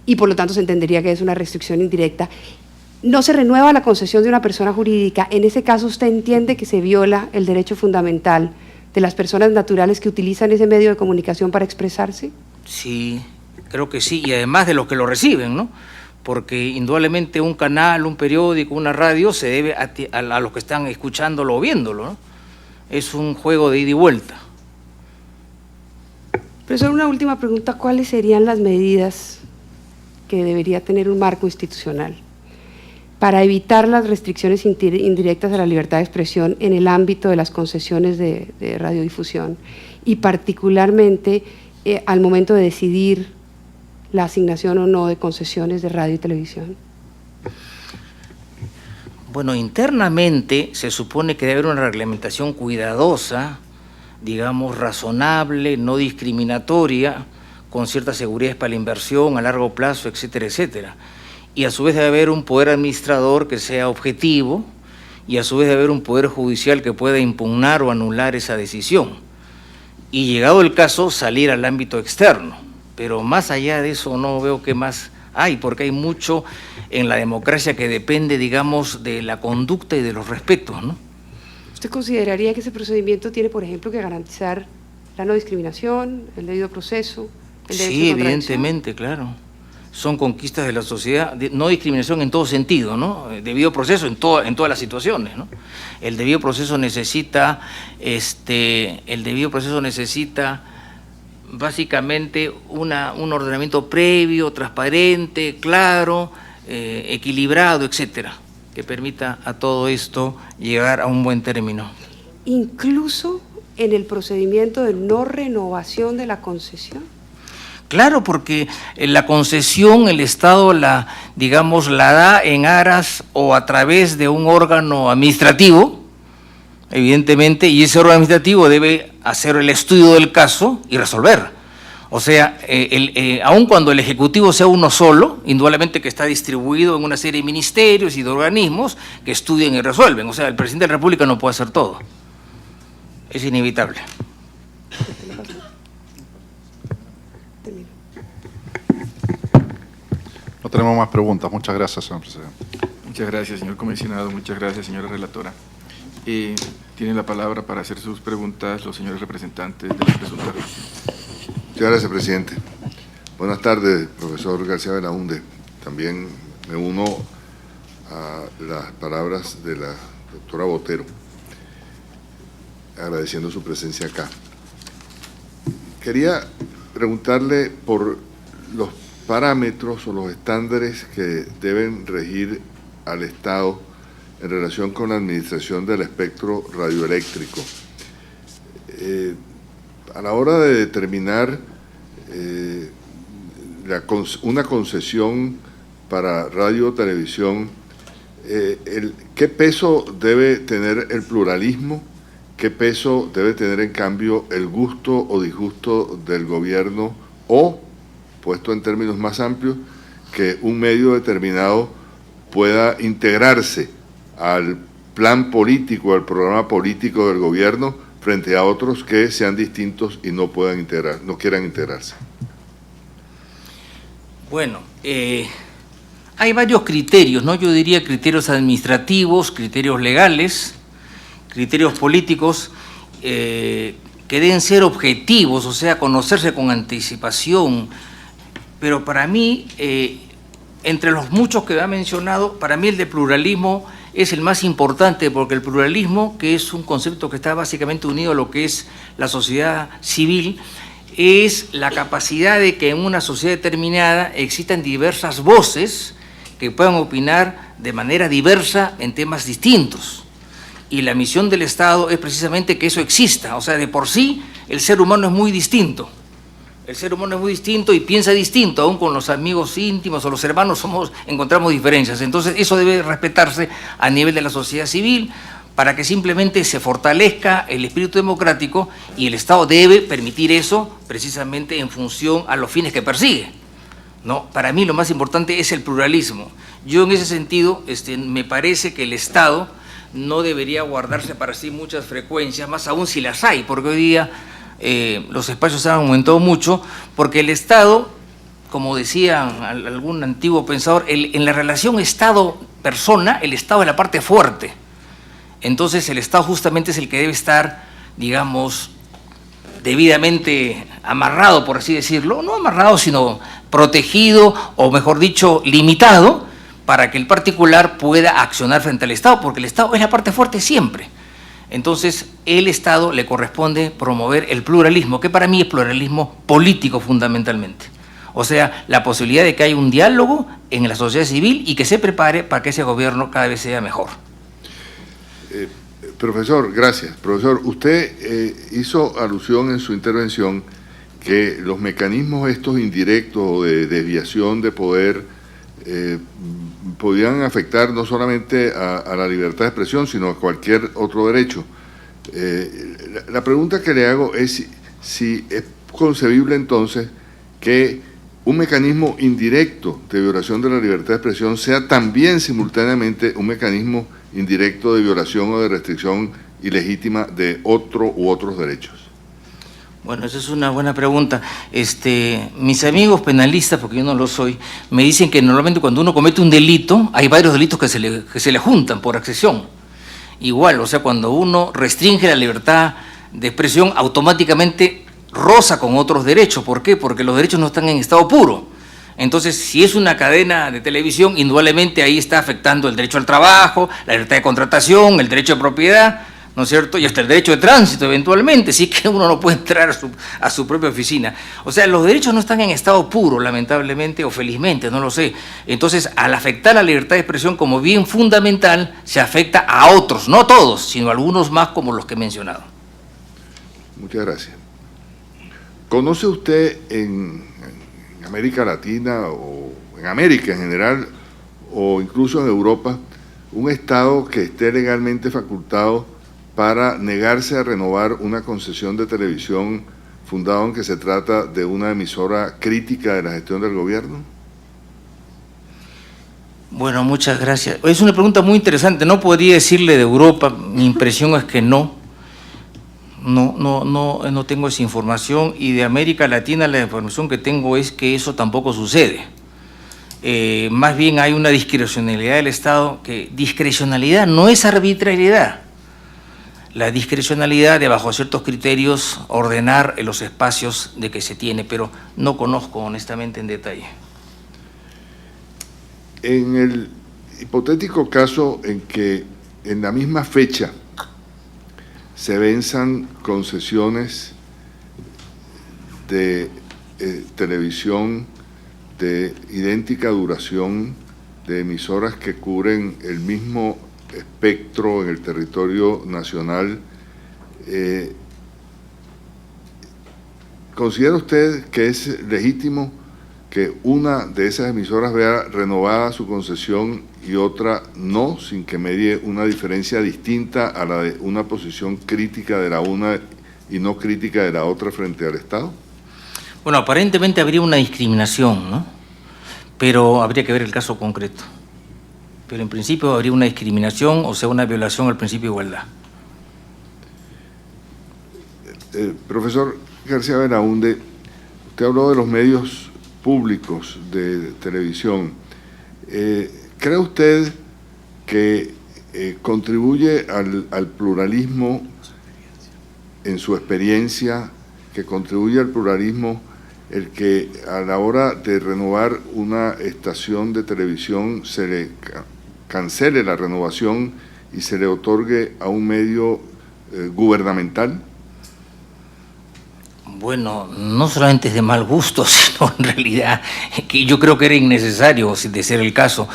y por lo tanto se entendería que es una restricción indirecta, no se renueva la concesión de una persona jurídica? En ese caso, ¿usted entiende que se viola el derecho fundamental de las personas naturales que utilizan ese medio de comunicación para expresarse? Sí, creo que sí, y además de los que lo reciben, ¿no? Porque indudablemente un canal, un periódico, una radio se debe a los que están escuchándolo o viéndolo, ¿no? Es un juego de ida y vuelta. Profesor, una última pregunta: ¿cuáles serían las medidas que debería tener un marco institucional para evitar las restricciones indirectas a la libertad de expresión en el ámbito de las concesiones de radiodifusión, y particularmente al momento de decidir la asignación o no de concesiones de radio y televisión? Bueno, internamente se supone que debe haber una reglamentación cuidadosa, digamos razonable, no discriminatoria, con ciertas seguridades para la inversión a largo plazo, etcétera, etcétera. Y a su vez debe haber un poder administrador que sea objetivo, y a su vez debe haber un poder judicial que pueda impugnar o anular esa decisión. y llegado el caso salir al ámbito externo. Pero más allá de eso no veo qué más hay, porque hay mucho en la democracia que depende, digamos, de la conducta y de los respetos, ¿no? ¿Usted consideraría que ese procedimiento tiene, por ejemplo, que garantizar la no discriminación, el debido proceso, el derecho Sí, a contradicción? evidentemente, claro. Son conquistas de la sociedad, no discriminación en todo sentido, ¿no? Debido proceso en todas las situaciones, ¿no? El debido proceso necesita, básicamente un ordenamiento previo, transparente, claro, equilibrado, etcétera, que permita a todo esto llegar a un buen término. Incluso en el procedimiento de no renovación de la concesión. Claro, porque la concesión el Estado la da en aras o a través de un órgano administrativo, evidentemente, y ese órgano administrativo debe hacer el estudio del caso y resolver. O sea, aun cuando el Ejecutivo sea uno solo, indudablemente que está distribuido en una serie de ministerios y de organismos que estudian y resuelven. O sea, el presidente de la República no puede hacer todo. Es inevitable. No tenemos más preguntas. Muchas gracias, señor presidente. Muchas gracias, señor comisionado. Muchas gracias, señora relatora. Tienen la palabra para hacer sus preguntas los señores representantes de la presunta revisión. Muchas gracias, presidente. Buenas tardes, profesor García Belaúnde. También me uno a las palabras de la doctora Botero, agradeciendo su presencia acá. Quería preguntarle por los parámetros o los estándares que deben regir al Estado en relación con la administración del espectro radioeléctrico. A la hora de determinar una concesión para radio o televisión, ¿qué peso debe tener el pluralismo? ¿Qué peso debe tener, en cambio, el gusto o disgusto del gobierno? O, puesto en términos más amplios, que un medio determinado pueda integrarse al plan político, al programa político del gobierno, frente a otros que sean distintos y no quieran integrarse. Bueno, hay varios criterios, ¿no? Yo diría criterios administrativos, criterios legales, criterios políticos, que deben ser objetivos, o sea, conocerse con anticipación. Pero para mí, entre los muchos que ha mencionado, para mí el de pluralismo es el más importante, porque el pluralismo, que es un concepto que está básicamente unido a lo que es la sociedad civil, es la capacidad de que en una sociedad determinada existan diversas voces que puedan opinar de manera diversa en temas distintos. Y la misión del Estado es precisamente que eso exista. O sea, de por sí, el ser humano es muy distinto. El ser humano es muy distinto y piensa distinto, aún con los amigos íntimos o los hermanos encontramos diferencias. Entonces, eso debe respetarse a nivel de la sociedad civil para que simplemente se fortalezca el espíritu democrático, y el Estado debe permitir eso precisamente en función a los fines que persigue, ¿no? Para mí lo más importante es el pluralismo. Yo en ese sentido me parece que el Estado no debería guardarse para sí muchas frecuencias, más aún si las hay, porque hoy día los espacios han aumentado mucho, porque el Estado, como decía algún antiguo pensador, en la relación Estado-persona, el Estado es la parte fuerte. Entonces el Estado justamente es el que debe estar, digamos, debidamente amarrado, por así decirlo, no amarrado, sino protegido, o mejor dicho, limitado, para que el particular pueda accionar frente al Estado, porque el Estado es la parte fuerte siempre. Entonces, el Estado le corresponde promover el pluralismo, que para mí es pluralismo político fundamentalmente. O sea, la posibilidad de que haya un diálogo en la sociedad civil y que se prepare para que ese gobierno cada vez sea mejor. Profesor, gracias. Profesor, usted hizo alusión en su intervención que los mecanismos estos indirectos o de desviación de poder podían afectar no solamente a la libertad de expresión, sino a cualquier otro derecho. La pregunta que le hago es si es concebible entonces que un mecanismo indirecto de violación de la libertad de expresión sea también simultáneamente un mecanismo indirecto de violación o de restricción ilegítima de otro u otros derechos. Bueno, esa es una buena pregunta. Mis amigos penalistas, porque yo no lo soy, me dicen que normalmente cuando uno comete un delito, hay varios delitos que se le juntan por accesión. Igual, o sea, cuando uno restringe la libertad de expresión, automáticamente roza con otros derechos. ¿Por qué? Porque los derechos no están en estado puro. Entonces, si es una cadena de televisión, indudablemente ahí está afectando el derecho al trabajo, la libertad de contratación, el derecho de propiedad, ¿no es cierto? Y hasta el derecho de tránsito eventualmente, sí que uno no puede entrar a su propia oficina. O sea, los derechos no están en estado puro, lamentablemente, o felizmente, no lo sé. Entonces, al afectar la libertad de expresión como bien fundamental, se afecta a otros, no a todos, sino a algunos más como los que he mencionado. Muchas gracias. ¿Conoce usted en América Latina o en América en general, o incluso en Europa, un Estado que esté legalmente facultado para negarse a renovar una concesión de televisión fundado en que se trata de una emisora crítica de la gestión del gobierno? Bueno, muchas gracias. Es una pregunta muy interesante. No podría decirle de Europa, mi impresión es que no tengo esa información, y de América Latina la información que tengo es que eso tampoco sucede. Más bien hay una discrecionalidad del Estado, que discrecionalidad no es arbitrariedad. La discrecionalidad de, bajo ciertos criterios, ordenar los espacios de que se tiene, pero no conozco honestamente en detalle. En el hipotético caso en que en la misma fecha se venzan concesiones de televisión de idéntica duración de emisoras que cubren el mismo espectro en el territorio nacional, ¿considera usted que es legítimo que una de esas emisoras vea renovada su concesión y otra no, sin que medie una diferencia distinta a la de una posición crítica de la una y no crítica de la otra frente al Estado? Bueno, aparentemente habría una discriminación, ¿no? Pero habría que ver el caso concreto. Pero en principio habría una discriminación, o sea, una violación al principio de igualdad. Profesor García Belaúnde, usted habló de los medios públicos de televisión. ¿Cree usted que contribuye al pluralismo, en su experiencia, que contribuye al pluralismo el que a la hora de renovar una estación de televisión se le cancele la renovación y se le otorgue a un medio gubernamental? Bueno, no solamente es de mal gusto, sino en realidad que yo creo que era innecesario de ser el caso,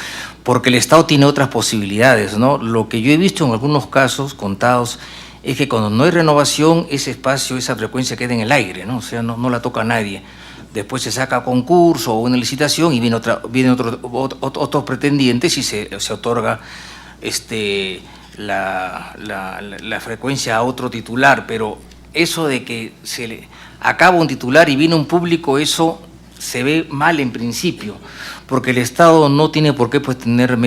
porque el Estado tiene otras posibilidades, ¿no? Lo que yo he visto en algunos casos contados es que cuando no hay renovación, ese espacio, esa frecuencia queda en el aire, ¿no? O sea, no la toca nadie. Después se saca a concurso o una licitación y vienen otros pretendientes y se otorga la frecuencia a otro titular, pero eso de que se le acaba un titular y viene un público, eso se ve mal en principio, porque el Estado no tiene por qué tener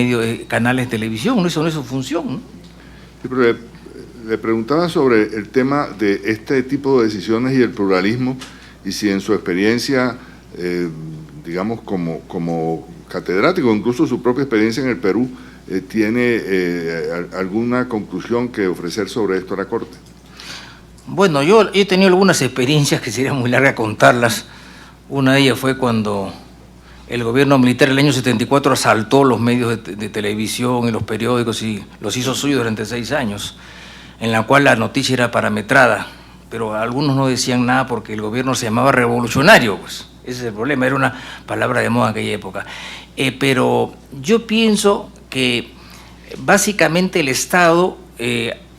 canales de televisión, eso no es su función, ¿no? Sí, pero le preguntaba sobre el tema de este tipo de decisiones y el pluralismo, y si en su experiencia, digamos, como catedrático, incluso su propia experiencia en el Perú, tiene alguna conclusión que ofrecer sobre esto a la Corte. Bueno, yo he tenido algunas experiencias que sería muy larga contarlas. Una de ellas fue cuando el gobierno militar en el año 74 asaltó los medios de televisión y los periódicos y los hizo suyos durante 6 años, en la cual la noticia era parametrada, pero algunos no decían nada porque el gobierno se llamaba revolucionario, pues ese es el problema, era una palabra de moda en aquella época. Pero yo pienso que básicamente el Estado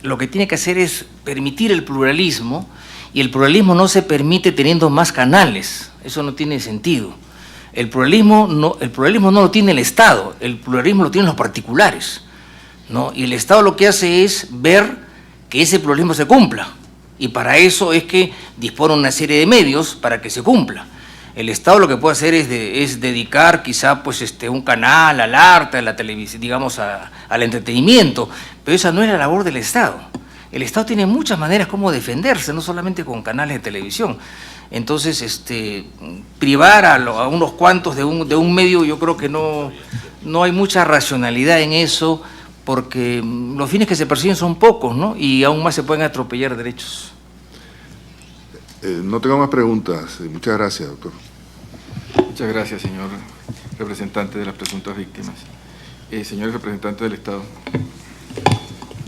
lo que tiene que hacer es permitir el pluralismo, y el pluralismo no se permite teniendo más canales, eso no tiene sentido. El pluralismo no lo tiene el Estado, el pluralismo lo tienen los particulares, ¿no? Y el Estado lo que hace es ver que ese pluralismo se cumpla, y para eso es que dispone una serie de medios para que se cumpla. El Estado lo que puede hacer es dedicar quizá un canal al arte, a la televisión, digamos al entretenimiento, pero esa no es la labor del Estado. el Estado tiene muchas maneras como defenderse, no solamente con canales de televisión. Entonces, privar a unos cuantos de un medio, yo creo que no hay mucha racionalidad en eso, porque los fines que se persiguen son pocos, ¿no? Y aún más se pueden atropellar derechos. No tengo más preguntas. Muchas gracias, doctor. Muchas gracias, señor representante de las presuntas víctimas. Señor representante del Estado.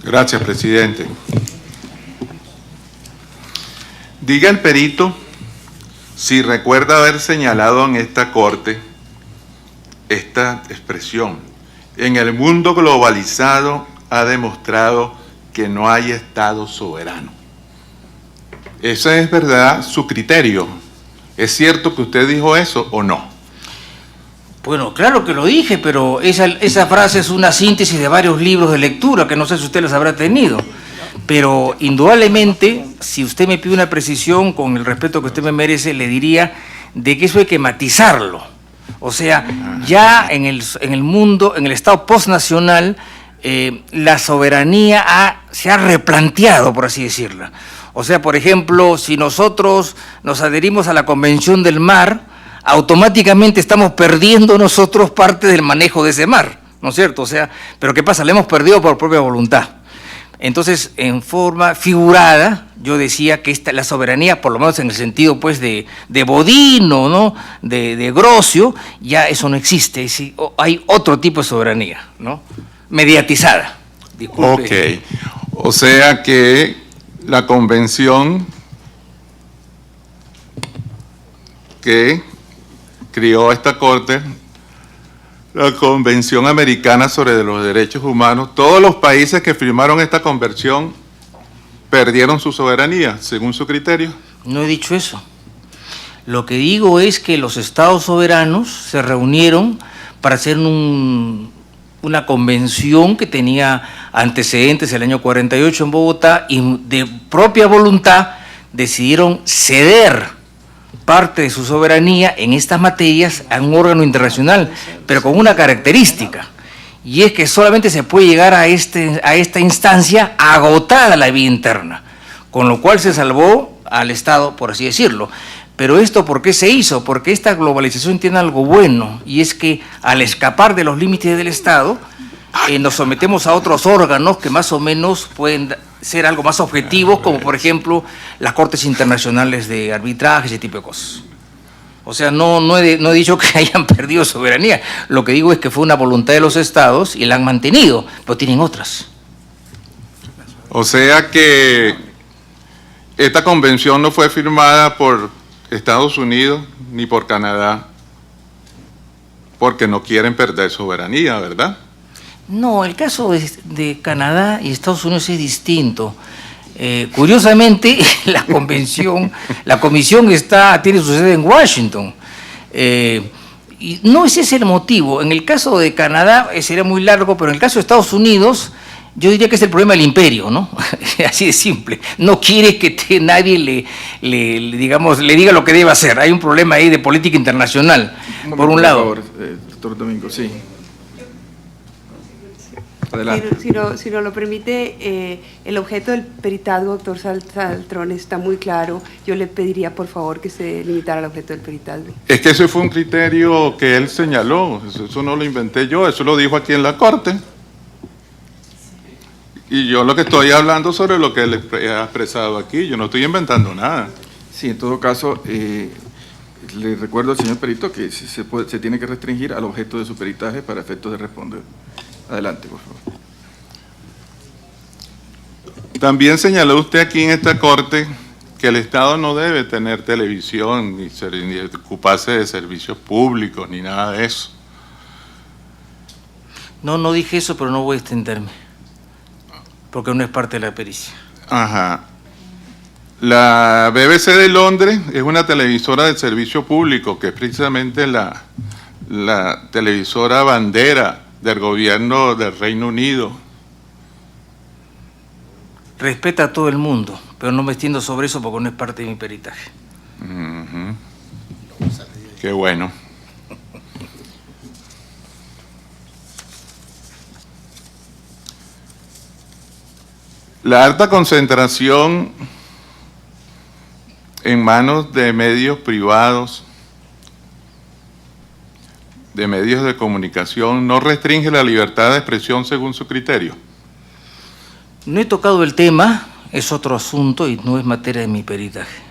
Gracias, presidente. Diga el perito si recuerda haber señalado en esta corte esta expresión: en el mundo globalizado ha demostrado que no hay Estado soberano. ¿Ese es verdad su criterio? ¿Es cierto que usted dijo eso o no? Bueno, claro que lo dije, pero esa frase es una síntesis de varios libros de lectura que no sé si usted los habrá tenido. Pero indudablemente, si usted me pide una precisión, con el respeto que usted me merece, le diría de que eso hay que matizarlo. O sea, ya en el mundo, en el Estado postnacional, la soberanía se ha replanteado, por así decirlo. O sea, por ejemplo, si nosotros nos adherimos a la Convención del Mar, automáticamente estamos perdiendo nosotros parte del manejo de ese mar, ¿no es cierto? O sea, pero ¿qué pasa? Le hemos perdido por propia voluntad. Entonces, en forma figurada, yo decía que la soberanía, por lo menos en el sentido pues de Bodino, ¿no? de Grocio, ya eso no existe. Hay otro tipo de soberanía, ¿no? Mediatizada. Disculpe. Ok. O sea que la convención que crió esta Corte, la Convención Americana sobre los Derechos Humanos, todos los países que firmaron esta convención perdieron su soberanía, según su criterio. No he dicho eso. Lo que digo es que los estados soberanos se reunieron para hacer una convención que tenía antecedentes el año 48 en Bogotá, y de propia voluntad decidieron ceder parte de su soberanía en estas materias a un órgano internacional, pero con una característica, y es que solamente se puede llegar a esta instancia agotada la vía interna, con lo cual se salvó al Estado, por así decirlo. Pero esto, ¿por qué se hizo? Porque esta globalización tiene algo bueno, y es que al escapar de los límites del Estado, nos sometemos a otros órganos que más o menos pueden ser algo más objetivos, como por ejemplo las cortes internacionales de arbitraje, ese tipo de cosas. O sea, no he dicho que hayan perdido soberanía, lo que digo es que fue una voluntad de los estados y la han mantenido, pero tienen otras. O sea que esta convención no fue firmada por Estados Unidos ni por Canadá, porque no quieren perder soberanía, ¿verdad? No, el caso de Canadá y Estados Unidos es distinto. Curiosamente, la comisión tiene su sede en Washington. Y no ese es el motivo. En el caso de Canadá sería muy largo, pero en el caso de Estados Unidos, yo diría que es el problema del imperio, ¿no? Así de simple. No quiere que nadie le diga lo que debe hacer. Hay un problema ahí de política internacional, por un lado. Por favor, doctor Domingo, sí. Adelante. Si no lo permite, el objeto del peritazgo, doctor Saltrón, está muy claro. Yo le pediría, por favor, que se limitara al objeto del peritazgo. Es que ese fue un criterio que él señaló, eso no lo inventé yo, eso lo dijo aquí en la Corte. Y yo lo que estoy hablando sobre lo que él ha expresado aquí, yo no estoy inventando nada. Sí, en todo caso, le recuerdo al señor perito que se tiene que restringir al objeto de su peritaje para efectos de responder. Adelante, por favor. También señaló usted aquí en esta Corte que el Estado no debe tener televisión, ni ocuparse de servicios públicos, ni nada de eso. No dije eso, pero no voy a extenderme, porque no es parte de la pericia. Ajá. La BBC de Londres es una televisora de servicio público, que es precisamente la televisora bandera del gobierno del Reino Unido. Respeta a todo el mundo, pero no me extiendo sobre eso porque no es parte de mi peritaje. Qué bueno. La alta concentración en manos de medios privados, de medios de comunicación, no restringe la libertad de expresión según su criterio. No he tocado el tema, es otro asunto y no es materia de mi peritaje.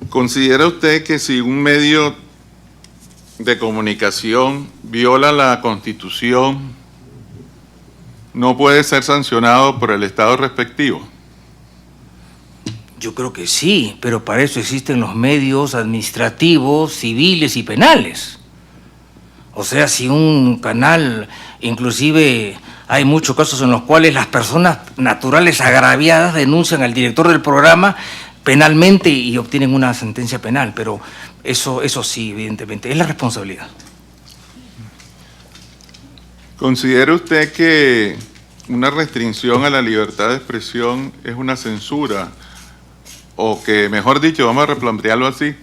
¿Considera usted que si un medio de comunicación viola la Constitución, no puede ser sancionado por el Estado respectivo? Yo creo que sí, pero para eso existen los medios administrativos, civiles y penales. O sea, si un canal, inclusive hay muchos casos en los cuales las personas naturales agraviadas denuncian al director del programa penalmente y obtienen una sentencia penal, pero eso sí, evidentemente, es la responsabilidad. ¿Considera usted que una restricción a la libertad de expresión es una censura? O que, mejor dicho, vamos a replantearlo así,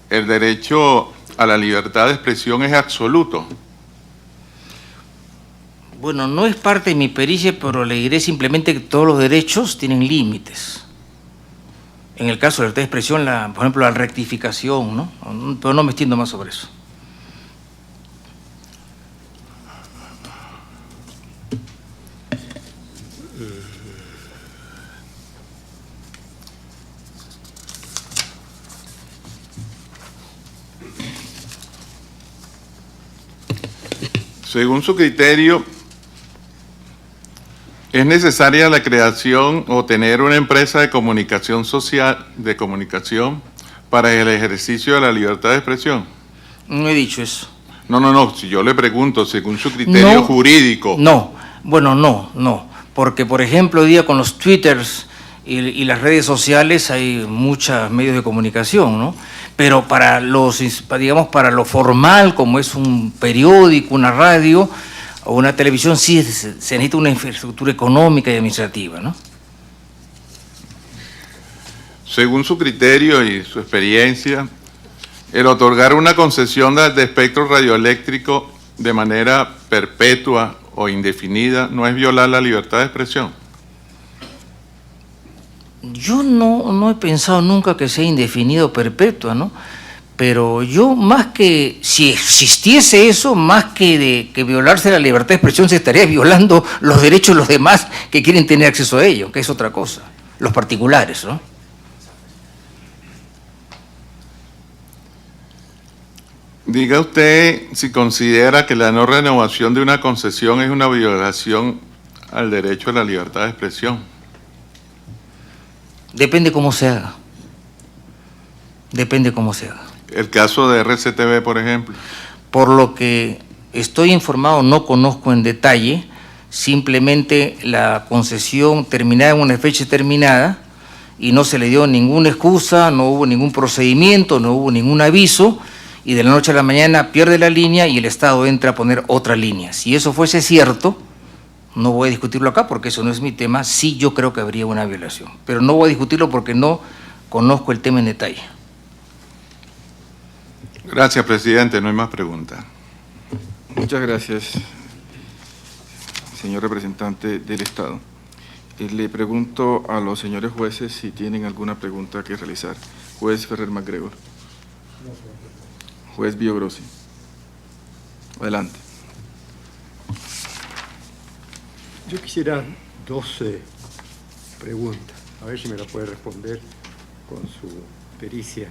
el derecho a la libertad de expresión es absoluto. Bueno, no es parte de mi pericia, pero le diré simplemente que todos los derechos tienen límites. En el caso de la libertad de expresión, por ejemplo, la rectificación, ¿no? Pero no me extiendo más sobre eso. Según su criterio, ¿es necesaria la creación o tener una empresa de comunicación social, de comunicación, para el ejercicio de la libertad de expresión? No he dicho eso. No, si yo le pregunto, según su criterio jurídico. No, bueno, no, porque por ejemplo hoy día con los twitters y las redes sociales hay muchos medios de comunicación, ¿no? Pero para digamos, para lo formal, como es un periódico, una radio o una televisión, sí se necesita una infraestructura económica y administrativa, ¿no? Según su criterio y su experiencia, el otorgar una concesión de espectro radioeléctrico de manera perpetua o indefinida no es violar la libertad de expresión. Yo no he pensado nunca que sea indefinido perpetua, ¿no? Pero yo, más que, si existiese eso, más que violarse la libertad de expresión, se estaría violando los derechos de los demás que quieren tener acceso a ello, que es otra cosa, los particulares, ¿no? Diga usted si considera que la no renovación de una concesión es una violación al derecho a la libertad de expresión. Depende cómo se haga. Depende cómo se haga. El caso de RCTV, por ejemplo. Por lo que estoy informado, no conozco en detalle, simplemente la concesión terminada en una fecha determinada y no se le dio ninguna excusa, no hubo ningún procedimiento, no hubo ningún aviso, y de la noche a la mañana pierde la línea y el Estado entra a poner otra línea. Si eso fuese cierto, no voy a discutirlo acá porque eso no es mi tema, sí yo creo que habría una violación, pero no voy a discutirlo porque no conozco el tema en detalle. Gracias, presidente, no hay más preguntas. Muchas gracias, señor representante del Estado. Le pregunto a los señores jueces si tienen alguna pregunta que realizar. Juez Ferrer MacGregor. Juez Biogrossi. Adelante. Yo quisiera 12 preguntas, a ver si me las puede responder con su pericia.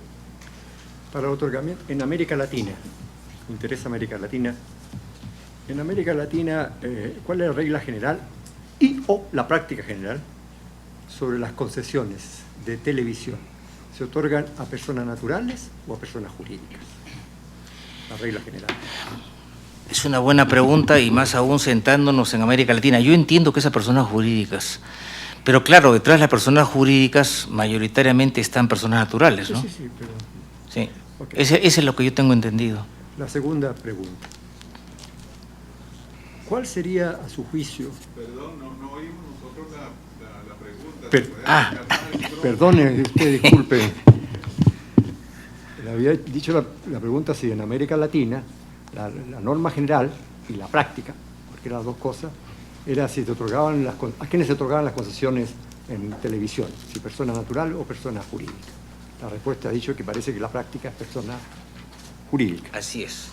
Para el otorgamiento en América Latina, me interesa América Latina. En América Latina, ¿cuál es la regla general y o la práctica general sobre las concesiones de televisión? ¿Se otorgan a personas naturales o a personas jurídicas? La regla general. Es una buena pregunta y más aún sentándonos en América Latina. Yo entiendo que esas personas jurídicas, pero claro, detrás de las personas jurídicas mayoritariamente están personas naturales, ¿no? Sí, pero... Sí, okay. Ese es lo que yo tengo entendido. La segunda pregunta. ¿Cuál sería, a su juicio... Perdón, no oímos nosotros la pregunta. Perdone usted, disculpe. Le había dicho la pregunta si en América Latina La norma general y la práctica, porque eran las dos cosas, era si a quiénes se otorgaban las concesiones en televisión, si persona natural o persona jurídica. La respuesta ha dicho que parece que la práctica es persona jurídica. Así es.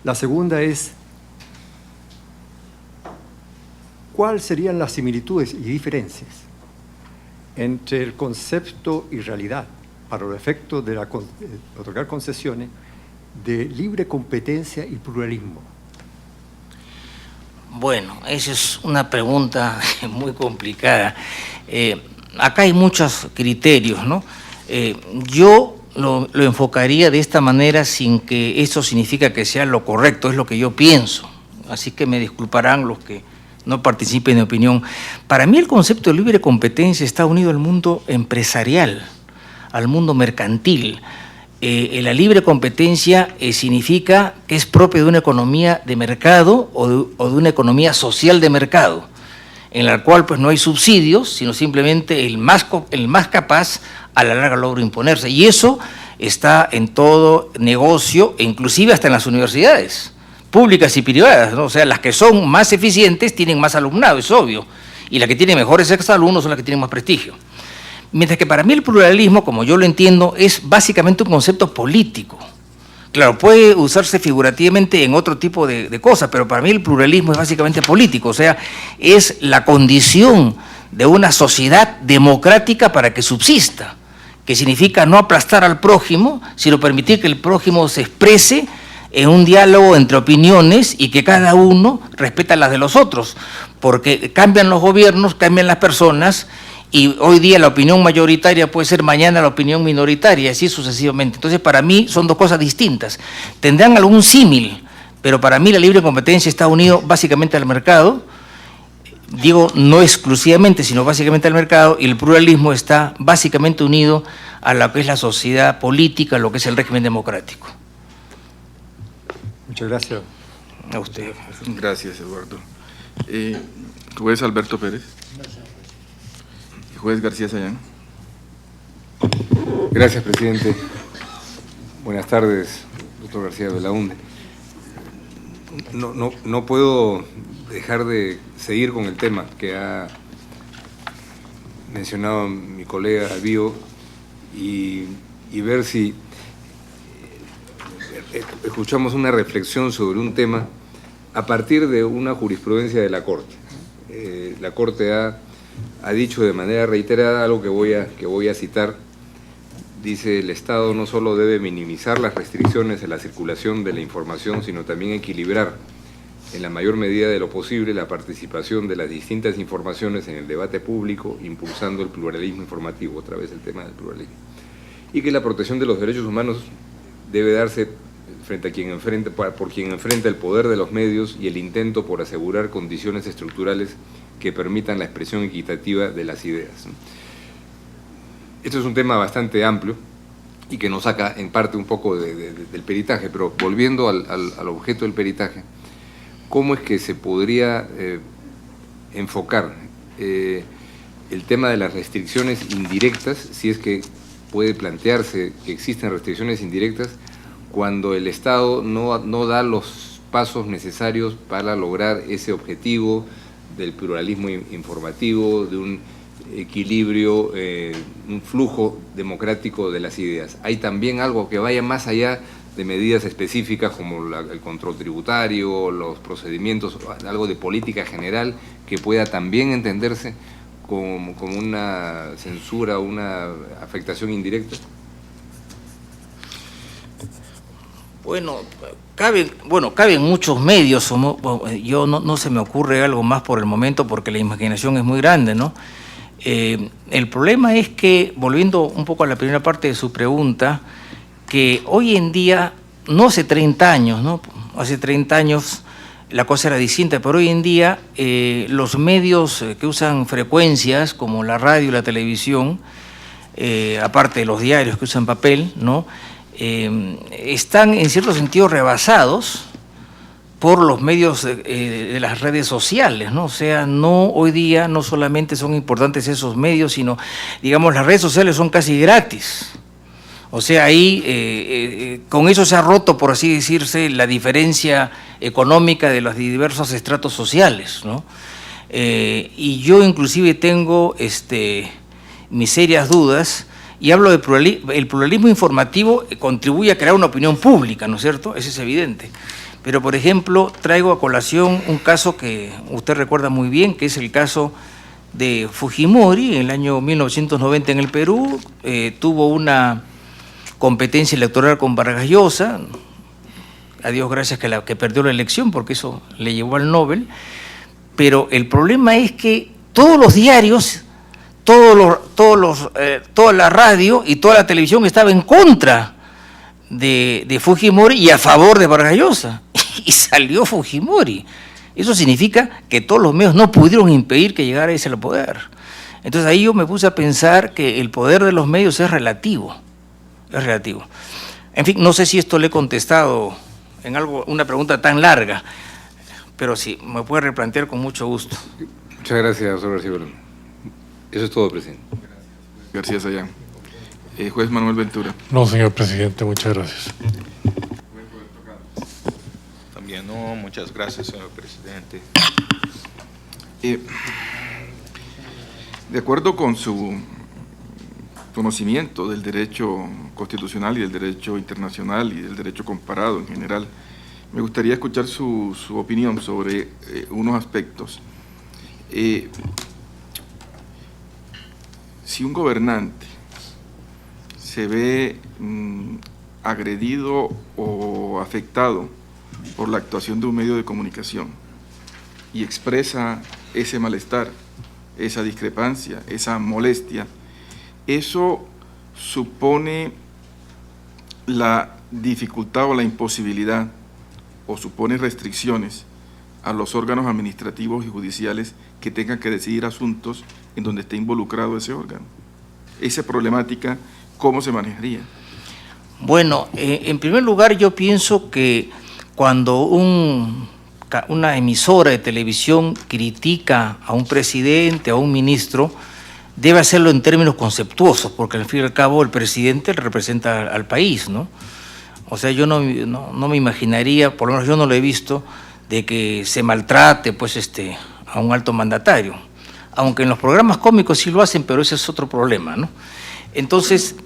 La segunda es, ¿cuáles serían las similitudes y diferencias entre el concepto y realidad, para los efectos de otorgar concesiones, de libre competencia y pluralismo? Bueno, esa es una pregunta muy complicada. Acá hay muchos criterios, ¿no? Yo lo enfocaría de esta manera sin que eso significa que sea lo correcto, es lo que yo pienso. Así que me disculparán los que no participen de opinión. Para mí el concepto de libre competencia está unido al mundo empresarial, al mundo mercantil. La libre competencia significa que es propio de una economía de mercado o de una economía social de mercado, en la cual pues no hay subsidios, sino simplemente el más capaz a la larga logra imponerse. Y eso está en todo negocio, e inclusive hasta en las universidades, públicas y privadas, ¿no? O sea, las que son más eficientes tienen más alumnado, es obvio, y las que tienen mejores exalumnos son las que tienen más prestigio. Mientras que para mí el pluralismo, como yo lo entiendo, es básicamente un concepto político. Claro, puede usarse figurativamente en otro tipo de cosas, pero para mí el pluralismo es básicamente político, o sea, es la condición de una sociedad democrática para que subsista, que significa no aplastar al prójimo, sino permitir que el prójimo se exprese en un diálogo entre opiniones y que cada uno respeta las de los otros, porque cambian los gobiernos, cambian las personas, y hoy día la opinión mayoritaria puede ser mañana la opinión minoritaria, y así sucesivamente. Entonces, para mí son dos cosas distintas. Tendrán algún símil, pero para mí la libre competencia está unido básicamente al mercado, digo no exclusivamente, sino básicamente al mercado, y el pluralismo está básicamente unido a lo que es la sociedad política, a lo que es el régimen democrático. Muchas gracias. A usted. Gracias, Eduardo. Juez Alberto Pérez. Juez García Sayán. Gracias, presidente. Buenas tardes, doctor García Belaúnde. No puedo dejar de seguir con el tema que ha mencionado mi colega Albío y ver si escuchamos una reflexión sobre un tema a partir de una jurisprudencia de la Corte. La Corte ha dicho de manera reiterada algo que voy a citar. Dice: el Estado no solo debe minimizar las restricciones en la circulación de la información, sino también equilibrar en la mayor medida de lo posible la participación de las distintas informaciones en el debate público, impulsando el pluralismo informativo, otra vez el tema del pluralismo. Y que la protección de los derechos humanos debe darse frente a por quien enfrenta el poder de los medios y el intento por asegurar condiciones estructurales que permitan la expresión equitativa de las ideas. Esto es un tema bastante amplio y que nos saca en parte un poco del peritaje, pero volviendo al objeto del peritaje, ¿cómo es que se podría enfocar el tema de las restricciones indirectas, si es que puede plantearse que existen restricciones indirectas, cuando el Estado no da los pasos necesarios para lograr ese objetivo del pluralismo informativo, de un equilibrio, un flujo democrático de las ideas? ¿Hay también algo que vaya más allá de medidas específicas como el control tributario, los procedimientos, algo de política general que pueda también entenderse como una censura, una afectación indirecta? Bueno, caben muchos medios. Yo no se me ocurre algo más por el momento porque la imaginación es muy grande, ¿no? El problema es que, volviendo un poco a la primera parte de su pregunta, que hoy en día, no hace 30 años, ¿no? Hace 30 años la cosa era distinta, pero hoy en día los medios que usan frecuencias como la radio y la televisión, aparte de los diarios que usan papel, ¿no? Están en cierto sentido rebasados por los medios de las redes sociales, ¿no? O sea, hoy día no solamente son importantes esos medios, sino, digamos, las redes sociales son casi gratis. O sea, ahí con eso se ha roto, por así decirse, la diferencia económica de los diversos estratos sociales, ¿no? Y yo inclusive tengo mis serias dudas, y hablo de pluralismo. El pluralismo informativo contribuye a crear una opinión pública, ¿no es cierto? Eso es evidente. Pero, por ejemplo, traigo a colación un caso que usted recuerda muy bien, que es el caso de Fujimori. En el año 1990 en el Perú tuvo una competencia electoral con Vargas Llosa, a Dios gracias que perdió la elección, porque eso le llevó al Nobel. Pero el problema es que todos los diarios, toda la radio y toda la televisión estaba en contra de Fujimori y a favor de Vargas Llosa, y salió Fujimori. Eso significa que todos los medios no pudieron impedir que llegara ese al poder. Entonces ahí yo me puse a pensar que el poder de los medios es relativo. Es relativo. En fin, no sé si esto le he contestado en una pregunta tan larga, pero sí, me puede replantear con mucho gusto. Muchas gracias, doctor García Berlán. Eso es todo, presidente. García Sayán. Juez Manuel Ventura. No, señor presidente, muchas gracias. También no, muchas gracias, señor presidente. De acuerdo con su conocimiento del derecho constitucional y del derecho internacional y del derecho comparado en general, me gustaría escuchar su opinión sobre unos aspectos. Si un gobernante se ve agredido o afectado por la actuación de un medio de comunicación y expresa ese malestar, esa discrepancia, esa molestia, eso supone la dificultad o la imposibilidad o supone restricciones a los órganos administrativos y judiciales que tengan que decidir asuntos en donde esté involucrado ese órgano. Esa problemática, ¿cómo se manejaría? Bueno, en primer lugar yo pienso que cuando una emisora de televisión critica a un presidente, a un ministro, debe hacerlo en términos conceptuosos, porque al fin y al cabo el presidente representa al país, ¿no? O sea, yo no me imaginaría, por lo menos yo no lo he visto, de que se maltrate pues, a un alto mandatario. Aunque en los programas cómicos sí lo hacen, pero ese es otro problema, ¿no? Entonces,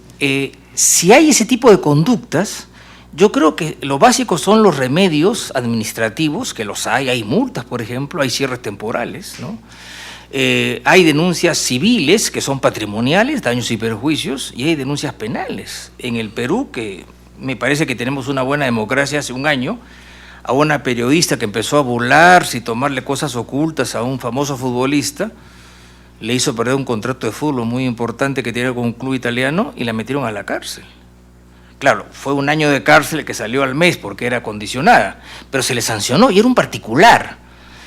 si hay ese tipo de conductas, yo creo que lo básico son los remedios administrativos, que los hay multas, por ejemplo, hay cierres temporales, ¿no? Hay denuncias civiles que son patrimoniales, daños y perjuicios, y hay denuncias penales. En el Perú, que me parece que tenemos una buena democracia, hace un año, a una periodista que empezó a burlarse y tomarle cosas ocultas a un famoso futbolista, le hizo perder un contrato de fútbol muy importante que tenía con un club italiano y la metieron a la cárcel. Claro, fue un año de cárcel que salió al mes porque era condicionada, pero se le sancionó y era un particular.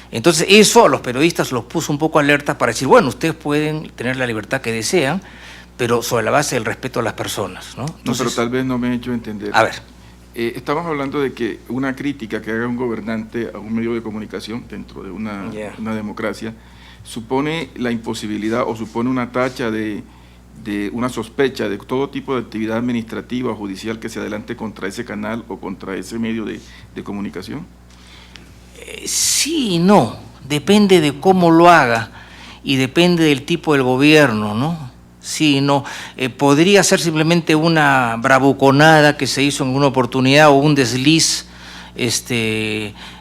Entonces eso a los periodistas los puso un poco alerta para decir, bueno, ustedes pueden tener la libertad que desean, pero sobre la base del respeto a las personas, ¿no? Entonces, no, pero tal vez no me he hecho entender. A ver. Estamos hablando de que una crítica que haga un gobernante a un medio de comunicación dentro de una democracia supone la imposibilidad o supone una tacha de una sospecha de todo tipo de actividad administrativa o judicial que se adelante contra ese canal o contra ese medio de comunicación. Sí y no, depende de cómo lo haga y depende del tipo del gobierno, ¿no? Sí, no, podría ser simplemente una bravuconada que se hizo en una oportunidad o un desliz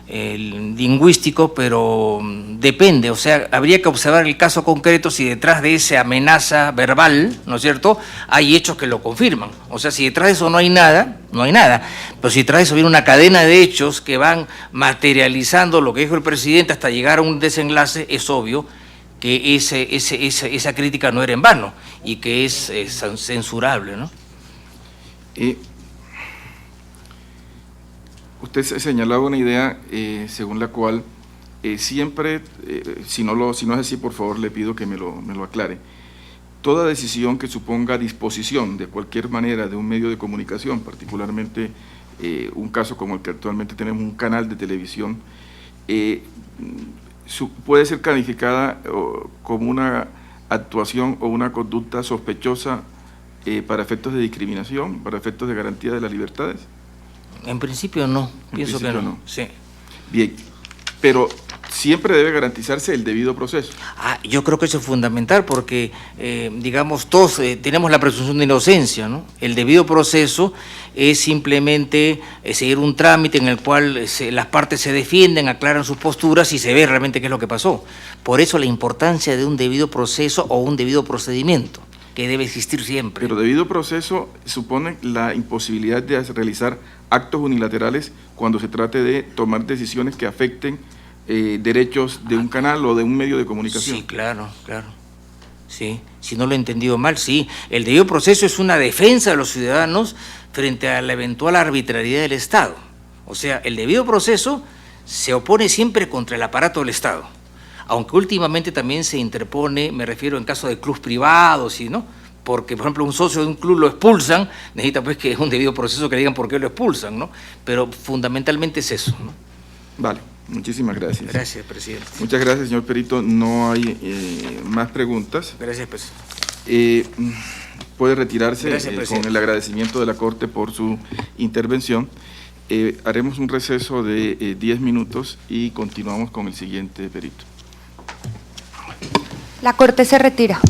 lingüístico, pero depende, o sea, habría que observar el caso concreto si detrás de esa amenaza verbal, ¿no es cierto?, hay hechos que lo confirman. O sea, si detrás de eso no hay nada, no hay nada, pero si detrás de eso viene una cadena de hechos que van materializando lo que dijo el presidente hasta llegar a un desenlace, es obvio que esa crítica no era en vano y que es censurable, ¿no? Usted señalaba una idea según la cual siempre, si no es así, por favor le pido que me lo aclare, toda decisión que suponga disposición de cualquier manera de un medio de comunicación, particularmente un caso como el que actualmente tenemos, un canal de televisión, puede ser calificada como una actuación o una conducta sospechosa para efectos de discriminación, para efectos de garantía de las libertades? En principio no, pienso que no. no. Sí. Bien, pero siempre debe garantizarse el debido proceso. Yo creo que eso es fundamental porque, digamos, todos tenemos la presunción de inocencia, ¿no? El debido proceso es simplemente seguir un trámite en el cual las partes se defienden, aclaran sus posturas y se ve realmente qué es lo que pasó. Por eso la importancia de un debido proceso o un debido procedimiento, que debe existir siempre. Pero debido proceso supone la imposibilidad de realizar actos unilaterales cuando se trate de tomar decisiones que afecten derechos de un canal o de un medio de comunicación. Sí, claro, claro. Sí, si no lo he entendido mal, sí. El debido proceso es una defensa de los ciudadanos frente a la eventual arbitrariedad del Estado. O sea, el debido proceso se opone siempre contra el aparato del Estado. Aunque últimamente también se interpone, me refiero en caso de clubes privados, ¿sí, no? Porque, por ejemplo, un socio de un club lo expulsan, necesita pues que es un debido proceso que le digan por qué lo expulsan, ¿no? Pero fundamentalmente es eso, ¿no? Vale, muchísimas gracias. Gracias, presidente. Muchas gracias, señor Perito. No hay más preguntas. Gracias, presidente. Puede retirarse. Gracias, presidente. Con el agradecimiento de la Corte por su intervención. Haremos un receso de 10 minutos y continuamos con el siguiente perito. La Corte se retira.